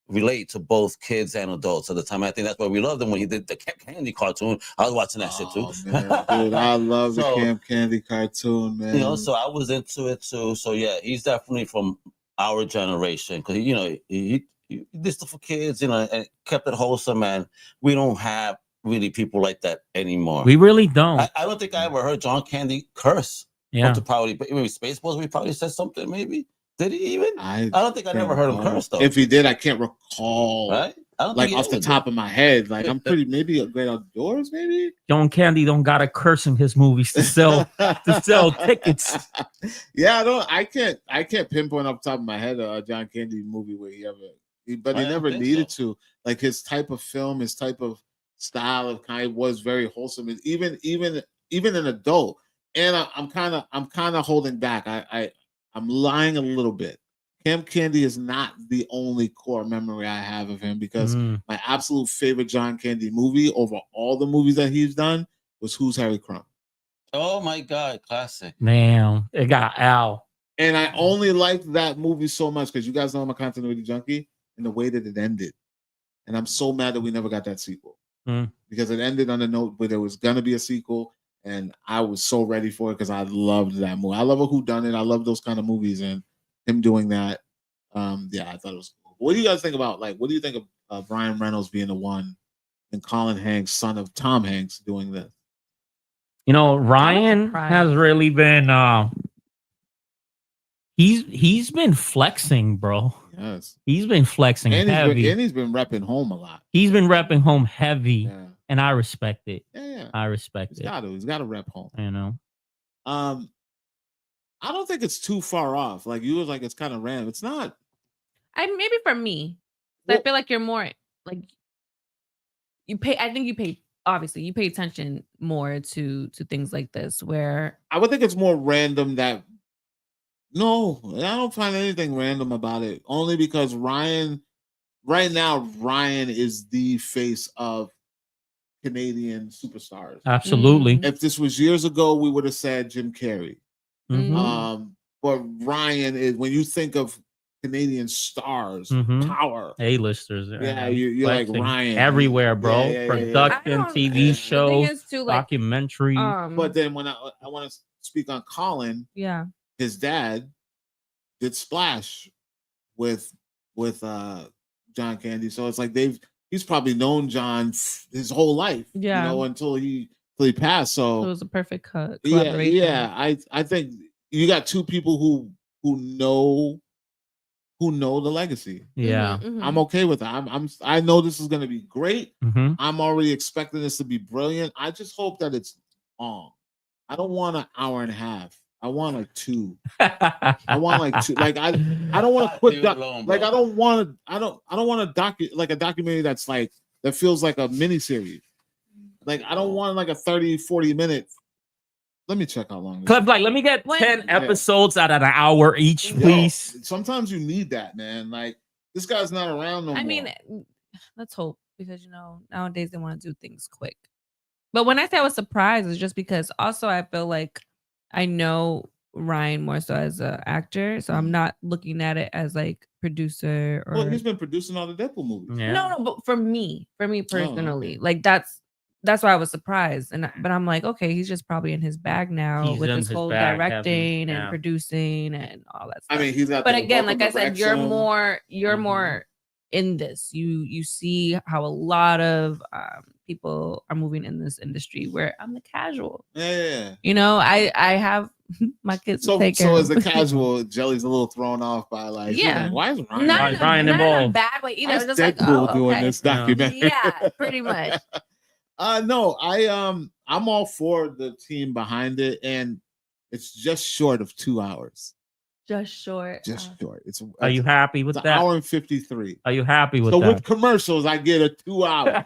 relate to both kids and adults at the time. I think that's why we loved him when he did the Camp Candy cartoon. I was watching that shit too. Man, dude, I love the Camp Candy cartoon, man. You know, so I was into it too. So yeah, he's definitely from our generation because he did stuff for kids, you know, and kept it wholesome. And we don't have really people like that anymore. We really don't. I don't think I ever heard John Candy curse. Yeah. To probably maybe Spaceballs. We probably said something. Maybe did he even? I don't think I never heard him curse though. If he did, I can't recall. Right? I don't like off the top of my head. Like I'm pretty maybe a Great Outdoors. Maybe John Candy don't gotta curse in his movies to sell tickets. Yeah, I can't pinpoint off the top of my head a John Candy movie where he never needed to. Like his type of film, his type of style of kind was very wholesome. And even an adult. And I'm kind of holding back. I'm lying a little bit. Camp Candy is not the only core memory I have of him because my absolute favorite John Candy movie over all the movies that he's done was Who's Harry Crumb. Oh my God, classic. Damn, it got Al. And I only liked that movie so much because you guys know I'm a continuity junkie and the way that it ended. And I'm so mad that we never got that sequel because it ended on a note where there was going to be a sequel. And I was so ready for it because I loved that movie. I love a whodunit. I love those kind of movies, and him doing that. Yeah, I thought it was cool. What do you guys think about what do you think of Ryan Reynolds being the one and Colin Hanks, son of Tom Hanks, doing this? You know, Ryan has really been he's been flexing, bro. Yes. He's been flexing heavy. And he's been repping home a lot. He's been repping home heavy. Yeah. And I respect it. Yeah. I respect it. He's got to rep home. You know. I don't think it's too far off. Like you was like, it's kind of random. It's not. Maybe for me, I feel like you're more like you pay. I think you pay. Obviously, you pay attention more to things like this. Where I would think it's more random that. No, I don't find anything random about it. Only because Ryan is the face of Canadian superstars. Absolutely. If this was years ago, we would have said Jim Carrey. But Ryan is, when you think of Canadian stars, power, A-listers. Yeah, you're like Ryan everywhere, bro. Yeah, Production, TV shows, documentary. But then when I want to speak on Colin, his dad did Splash with John Candy, so it's like he's probably known John his whole life, until he passed. So it was a perfect collaboration. Yeah. I think you got two people who know the legacy. Yeah, I'm okay with that. I know this is going to be great. I'm already expecting this to be brilliant. I just hope that it's long. I don't want an hour and a half. I want like 2. I want like 2. Like I don't want a quick like I don't want a documentary that's like that feels like a mini series. Like I don't want like a 30-40 minute. Let me check how long. Clip, like let me get 10 episodes out of an hour each, please. Sometimes you need that, man. Like this guy's not around no more. I mean, let's hope, because nowadays they want to do things quick. But when I say I was surprised, it's just because also I feel like I know Ryan more so as an actor, so I'm not looking at it as like producer or. Well, he's been producing all the Deadpool movies. Yeah. No, but for me personally, like that's why I was surprised, but I'm like, okay, he's just probably in his bag now with this whole directing and producing and all that stuff. I mean, he's got. But again, like I said, you're more in this. You see how a lot of people are moving in this industry where I'm the casual. Yeah. I have my kids. So as the casual, Jelly's a little thrown off by like, why is Ryan? Ryan involved? Not in a bad way either. It's just Deadpool like, doing this documentary. Yeah, pretty much. No, I'm all for the team behind it, and it's just short of 2 hours. Just short. Are you happy with that? 1 hour and 53. Are you happy with that? So with commercials, I get a 2 hour.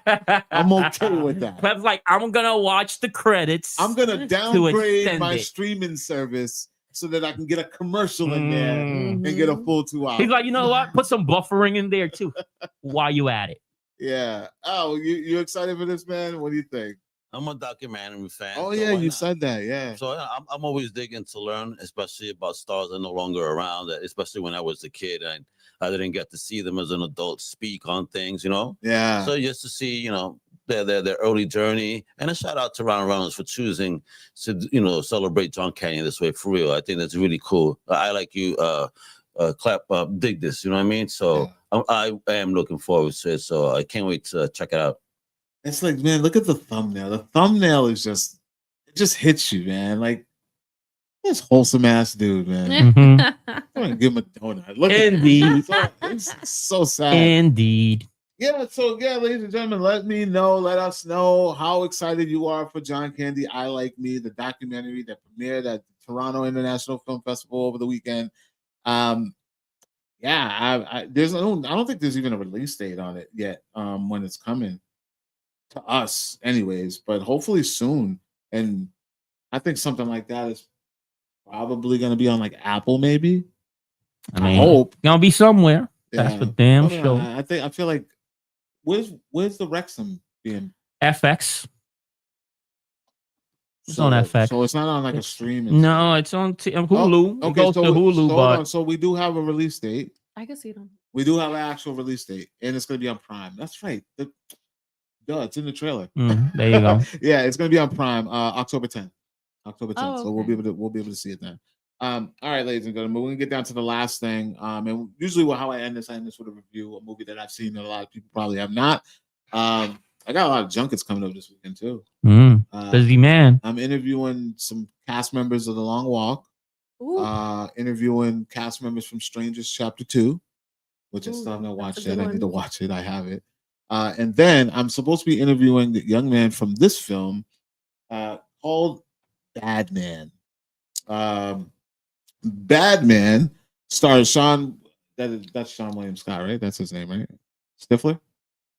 I'm okay with that. But like, I'm gonna watch the credits. I'm gonna downgrade my streaming service so that I can get a commercial in there and get a full 2 hours. He's like, you know what? Put some buffering in there too. While you at it. Yeah. Oh, you excited for this, man? What do you think? I'm a documentary fan. Oh yeah, you said that. Yeah. So I'm always digging to learn, especially about stars that are no longer around. Especially when I was a kid and I didn't get to see them as an adult speak on things, Yeah. So just to see, their early journey, and a shout out to Ryan Reynolds for choosing to celebrate John Candy this way. For real, I think that's really cool. I like you. Dig this. You know what I mean? So I am looking forward to it. So I can't wait to check it out. It's like, man, look at the thumbnail. The thumbnail is just, it just hits you, man. Like, this wholesome ass dude, man. Mhm. I'm gonna give him a donut. Look Indeed. at it's so sad. Indeed. Yeah, so yeah, ladies and gentlemen, let us know how excited you are for John Candy, I Like Me, the documentary that premiered at the Toronto International Film Festival over the weekend. Yeah, I don't think there's even a release date on it yet. When it's coming to us, anyways, but hopefully soon. And I think something like that is probably going to be on like Apple, maybe. I I hope gonna be somewhere. Yeah. That's for damn I mean, sure. I feel like where's the Wrexham being? FX. It's on FX. So it's not on like a streaming. No, it's on Hulu. It goes to Hulu, but so we do have a release date. I can see them. We do have an actual release date, and it's going to be on Prime. That's right. It's in the trailer. there you go. Yeah, it's going to be on Prime, October 10th. October 10th. Oh, So we'll be able to see it then. All right, ladies and gentlemen, we're gonna get down to the last thing. And usually, how I end this with a review, a movie that I've seen that a lot of people probably have not. I got a lot of junkets coming up this weekend too. Busy man. I'm interviewing some cast members of The Long Walk. Interviewing cast members from Strangers Chapter 2, which I still have not watched yet. I need to watch it. I have it. And then I'm supposed to be interviewing the young man from this film called Bad Man. Bad Man stars Sean. That's Sean William Scott, right? That's his name, right? Stifler.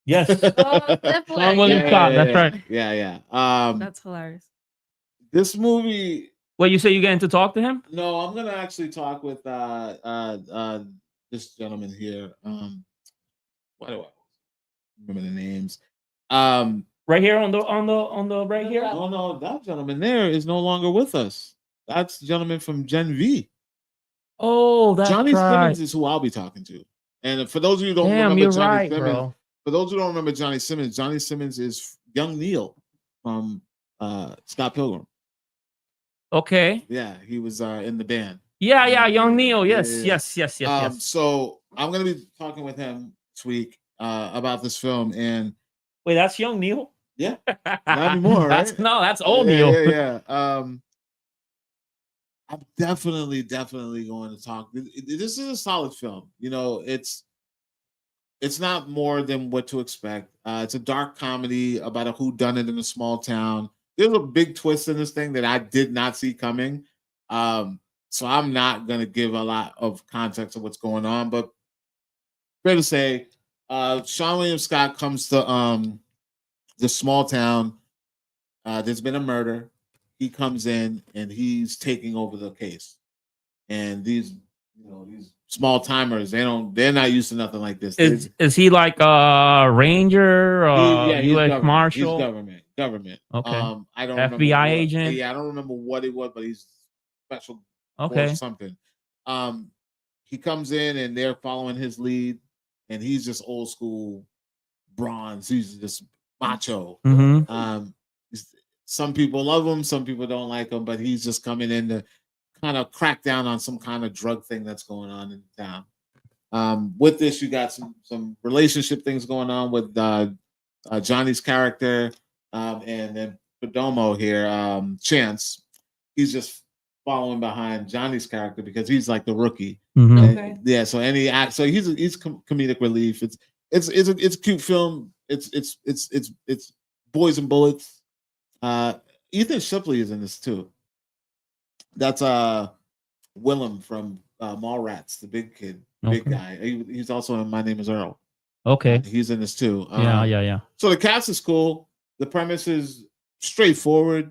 Yes. Sean William Scott. That's right. Yeah. That's hilarious. This movie. Well, you say you're getting to talk to him? No, I'm gonna actually talk with this gentleman here. Why do I remember the names? Right here on the right here. No, that gentleman there is no longer with us. That's the gentleman from Gen V. Oh, that's Johnny right. Simmons is who I'll be talking to. And for those of you who don't remember Johnny Simmons, bro. For those who don't remember Johnny Simmons is young Neil from Scott Pilgrim. Okay. Yeah, he was in the band. Yeah, young Neil. Yes. So I'm gonna be talking with him this week about this film. And wait, that's young Neil? Yeah, not anymore, right? That's old Neil. Yeah. I'm definitely going to talk. This is a solid film. You know, it's not more than what to expect. It's a dark comedy about a whodunit in a small town. There's a big twist in this thing that I did not see coming. So I'm not going to give a lot of context of what's going on, but fair to say, Sean William Scott comes to this small town. There's been a murder. He comes in and he's taking over the case. And these small timers, they're not used to nothing like this. Is he like a ranger or U.S. Marshal? He's government. Okay. I don't FBI remember agent. I don't remember what it was, but he's special. Okay. Or something. He comes in and they're following his lead, and he's just old school bronze. He's just macho. Mm-hmm. Some people love him, some people don't like him, but he's just coming in to kind of crack down on some kind of drug thing that's going on in town. With this, you got some relationship things going on with Johnny's character, and then Perdomo here, Chance. He's just following behind Johnny's character because he's like the rookie. Mm-hmm. Okay. Yeah, so he's comedic relief. It's a cute film. It's boys and bullets. Ethan Shipley is in this too. That's Willem from Mallrats, the big kid, big guy. He's also in My Name Is Earl. Okay, he's in this too. Yeah. So the cast is cool. The premise is straightforward,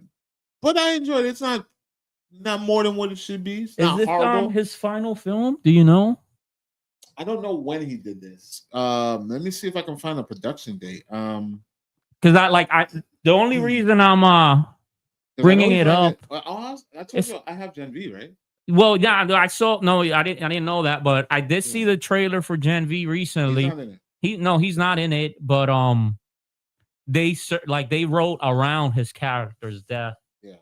but I enjoyed it. It's not more than what it should be. It's not horrible. His final film? Do you know? I don't know when he did this. Let me see if I can find a production date. Because the only reason I'm bringing it up. I told you I have Gen V, right? Well, yeah, I saw. No, I didn't know that, but I did see the trailer for Gen V recently. He's not in it. He's not in it, but they wrote around his character's death. Yeah,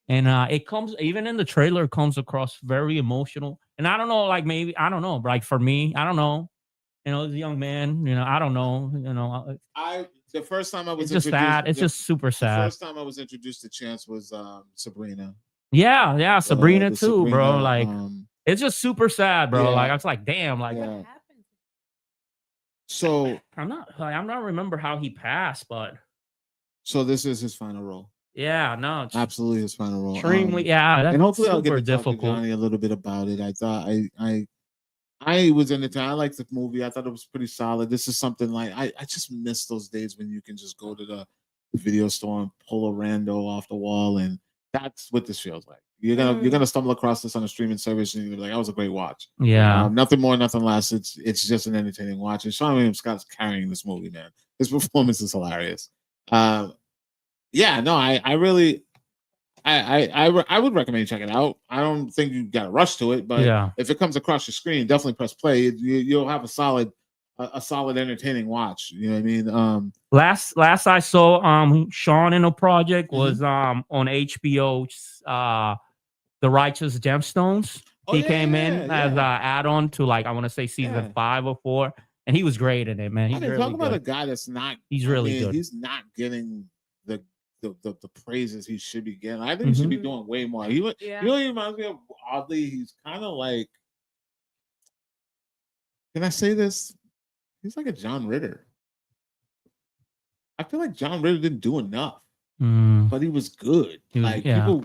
and it comes even in the trailer comes across very emotional. And I don't know, maybe I don't know, but for me, I don't know. As a young man, I don't know. The first time I was It's just sad. It's just super The sad. first time I was introduced to Chance was Sabrina. Yeah, Sabrina too, Sabrina, bro. Like it's just super sad, bro. Yeah. Like I was like, damn, like Yeah. What happened? So I'm not remember how he passed, but this is his final role. yeah, no, it's Absolutely his final role. extremely, yeah, that's and hopefully super I'll get to difficult. talk to Johnny a little bit about it. I thought I was entertained. I liked the movie. I thought it was pretty solid. This is something like I just miss those days when you can just go to the video store and pull a rando off the wall, and that's what this feels like. You're gonna stumble across this on a streaming service, and you're like, "That was a great watch." Yeah, nothing more, nothing less. It's just an entertaining watch. And Sean William Scott's carrying this movie, man. His performance is hilarious. Yeah, no, I really. I would recommend checking it out. I don't think you got to rush to it, but yeah, if it comes across your screen, definitely press play. You'll have a solid entertaining watch. You know what I mean? Last I saw Sean in a project was on HBO's The Righteous Gemstones. He came in as an add-on to like I want to say season 5 or 4, and he was great in it, man. He's really talking good. about a guy that's not. He's really good. He's not getting the praises he should be getting. I think he should be doing way more. He reminds me of oddly. He's kind of like. Can I say this? He's like a John Ritter. I feel like John Ritter didn't do enough, but he was good. People,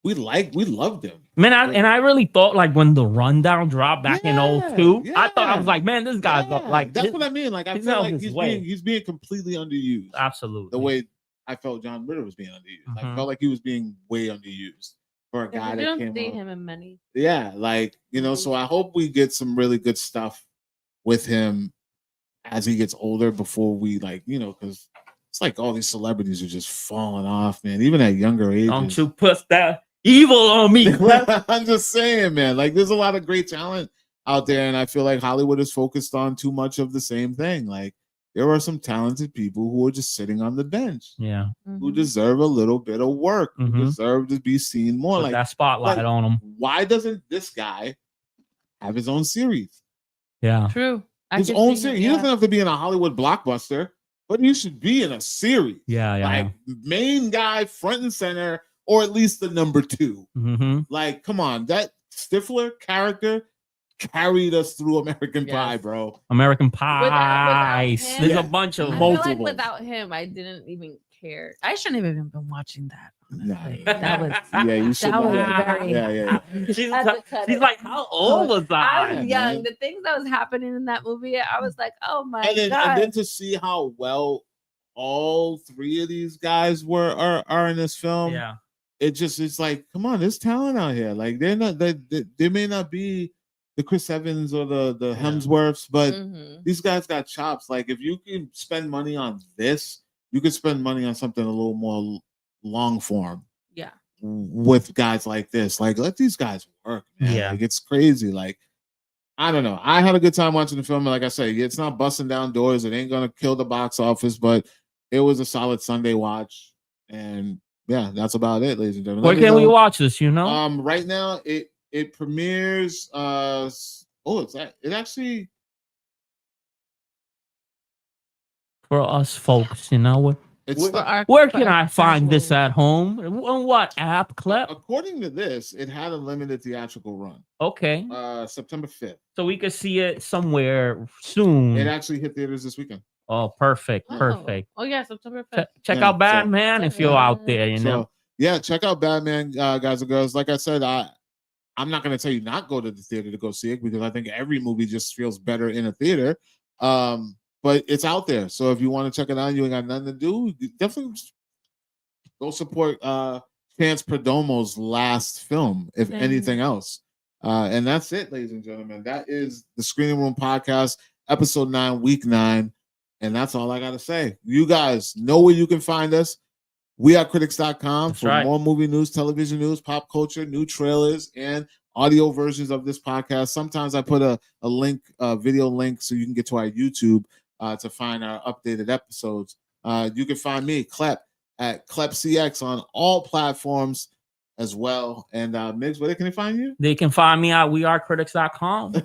we loved him. Man, I really thought like when the Rundown dropped back in 2002, I thought I was like, man, this guy's like that's what I mean. Like I feel like he's being completely underused. Absolutely, the way I felt John Ritter was being underused. I felt like he was being way underused for a guy that came. See him in many. Yeah, like So I hope we get some really good stuff with him as he gets older before we because it's like all these celebrities are just falling off, man. Even at younger ages. Don't you put that evil on me. I'm just saying, man. Like there's a lot of great talent out there, and I feel like Hollywood is focused on too much of the same thing. Like there are some talented people who are just sitting on the bench. Yeah. Who deserve a little bit of work. Who deserve to be seen more. Put that spotlight on them. Why doesn't this guy have his own series? Yeah. True. His own series. He doesn't have to be in a Hollywood blockbuster, but he should be in a series. Yeah. Like main guy, front and center, or at least the number 2. Like, come on, that Stifler character carried us through American Pie, bro. American Pie. There's a bunch of multiple. Like without him, I didn't even care. I shouldn't have even been watching that. Nah. That was you should. That was very. She's like, how old was I? I was young. The things that was happening in that movie, I was like, oh my god. And then to see how well all 3 of these guys are in this film. Yeah. It's like, come on, there's talent out here. Like they may not be the Chris Evans or the Hemsworths, but these guys got chops. Like if you can spend money on this, you could spend money on something a little more long form. Yeah. With guys like this, like let these guys work, man. Yeah. Like it's crazy. Like I don't know. I had a good time watching the film. Like I say, it's not busting down doors. It ain't gonna kill the box office, but it was a solid Sunday watch. And yeah, that's about it, ladies and gentlemen. Where can we watch this? Right now it premieres. It actually for us folks, where can I find this at home? On what app, Clep? According to this, it had a limited theatrical run. Okay. September 5th. So we could see it somewhere soon. It actually hit theaters this weekend. Oh, perfect. Perfect. Oh yeah, September 5th. Check out Batman if you're out there, Yeah, check out Batman, guys and girls. Like I said, I'm not going to tell you not go to the theater to go see it because I think every movie just feels better in a theater. But it's out there. So if you want to check it out, you ain't got nothing to do, definitely go support Chance Perdomo's last film, if anything else. And that's it, ladies and gentlemen. That is the Screening Room Podcast, episode 9, week 9. And that's all I got to say. You guys know where you can find us. We are CritiX.com for more movie news, television news, pop culture, new trailers, and audio versions of this podcast. Sometimes I put a link, a video link, so you can get to our YouTube to find our updated episodes. You can find me, Clep, at ClepCX on all platforms as well. And Migs, where can they find you? They can find me at wearecritics.com.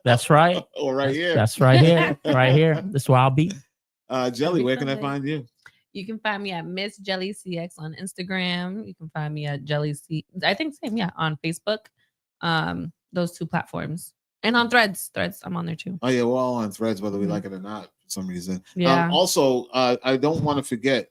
That's right. Or right here. That's right here. Right here. That's where I'll be. Jelly, where can I find you? You can find me at Miss Jelly CX on Instagram. You can find me at Jelly C. I think same, yeah, on Facebook. Those 2 platforms. And on Threads. I'm on there too. Oh yeah, we're all on Threads, whether we like it or not, for some reason. Yeah. Also, I don't want to forget,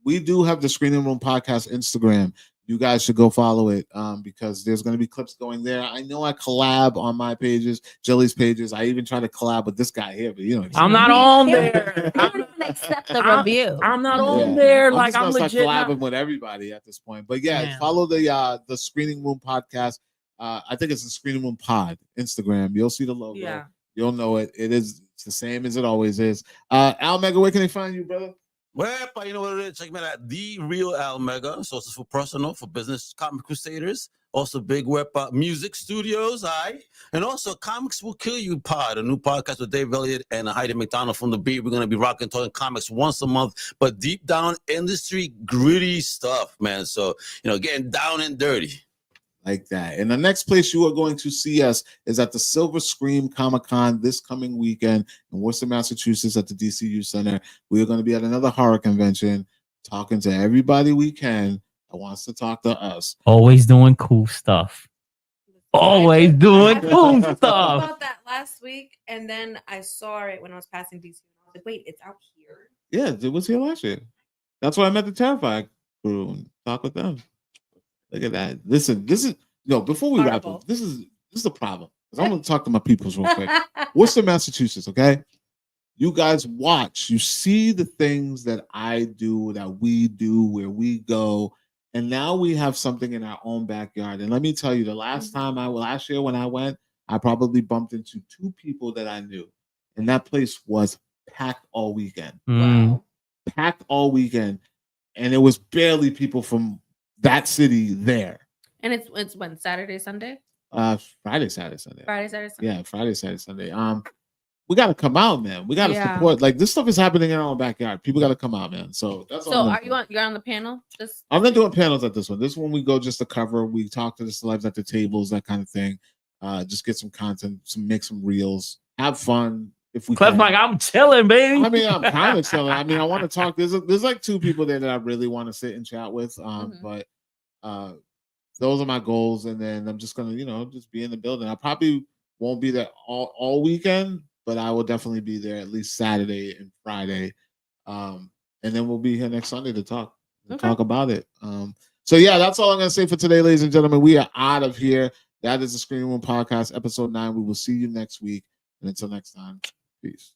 we do have the Screening Room Podcast Instagram. You guys should go follow it because there's going to be clips going there. I know I collab on my pages, Jelly's pages. I even try to collab with this guy here, but you know, I'm not on there. I don't even accept the review. I'm not on there. Like I'm legit collabing with everybody at this point. But yeah, follow the Screening Room Podcast. I think it's the Screening Room Pod Instagram. You'll see the logo. Yeah. You'll know it. It's the same as it always is. Al Mega, where can they find you, brother? Well, you know what it is. Check me out. The Real Al Mega. Sources for personal, for business, Comic Crusaders. Also, big web music studios. And also, Comics Will Kill You Pod, a new podcast with Dave Elliott and Heidi McDonald from The Beat. We're going to be rocking, talking comics once a month, but deep down industry, gritty stuff, man. So, getting down and dirty. Like that. And the next place you are going to see us is at the Silver Scream Comic-Con this coming weekend in Worcester, Massachusetts at the DCU Center. We are going to be at another horror convention talking to everybody we can that wants to talk to us. Always doing cool stuff. Always doing cool stuff. About that last week, and then I saw it when I was passing DC. I was like, wait, it's out here? Yeah, it was here last year. That's why I met the Terrified crew and talk with them. Look at that. Listen, this is before we wrap up, this is the problem. I'm gonna talk to my peoples real quick. Worcester, Massachusetts, okay? You guys watch, you see the things that I do, that we do, where we go, and now we have something in our own backyard. And let me tell you, the last year when I went, I probably bumped into 2 people that I knew, and that place was packed all weekend. Wow. Packed all weekend, and it was barely people from that city there. And it's when? Saturday, Sunday? Friday, Saturday, Sunday. Friday, Saturday, Sunday. Yeah, Friday, Saturday, Sunday. We gotta come out, man. We gotta support. Like, this stuff is happening in our own backyard. People gotta come out, man. So that's all. So you're on the panel? I'm not doing panels at this one. This one we go just to cover. We talk to the celebs at the tables, that kind of thing. Just get some content, make some reels, have fun. If we Clef Mike, I'm chilling, baby. I mean, I'm kind of chilling. I mean, I want to talk. There's like 2 people there that I really want to sit and chat with. But those are my goals, and then I'm just gonna, just be in the building. I probably won't be there all weekend, but I will definitely be there at least Saturday and Friday, and then we'll be here next Sunday to talk about it. So yeah, that's all I'm gonna say for today, ladies and gentlemen. We are out of here. That is the Screening Room Podcast, episode 9. We will see you next week, and until next time, peace.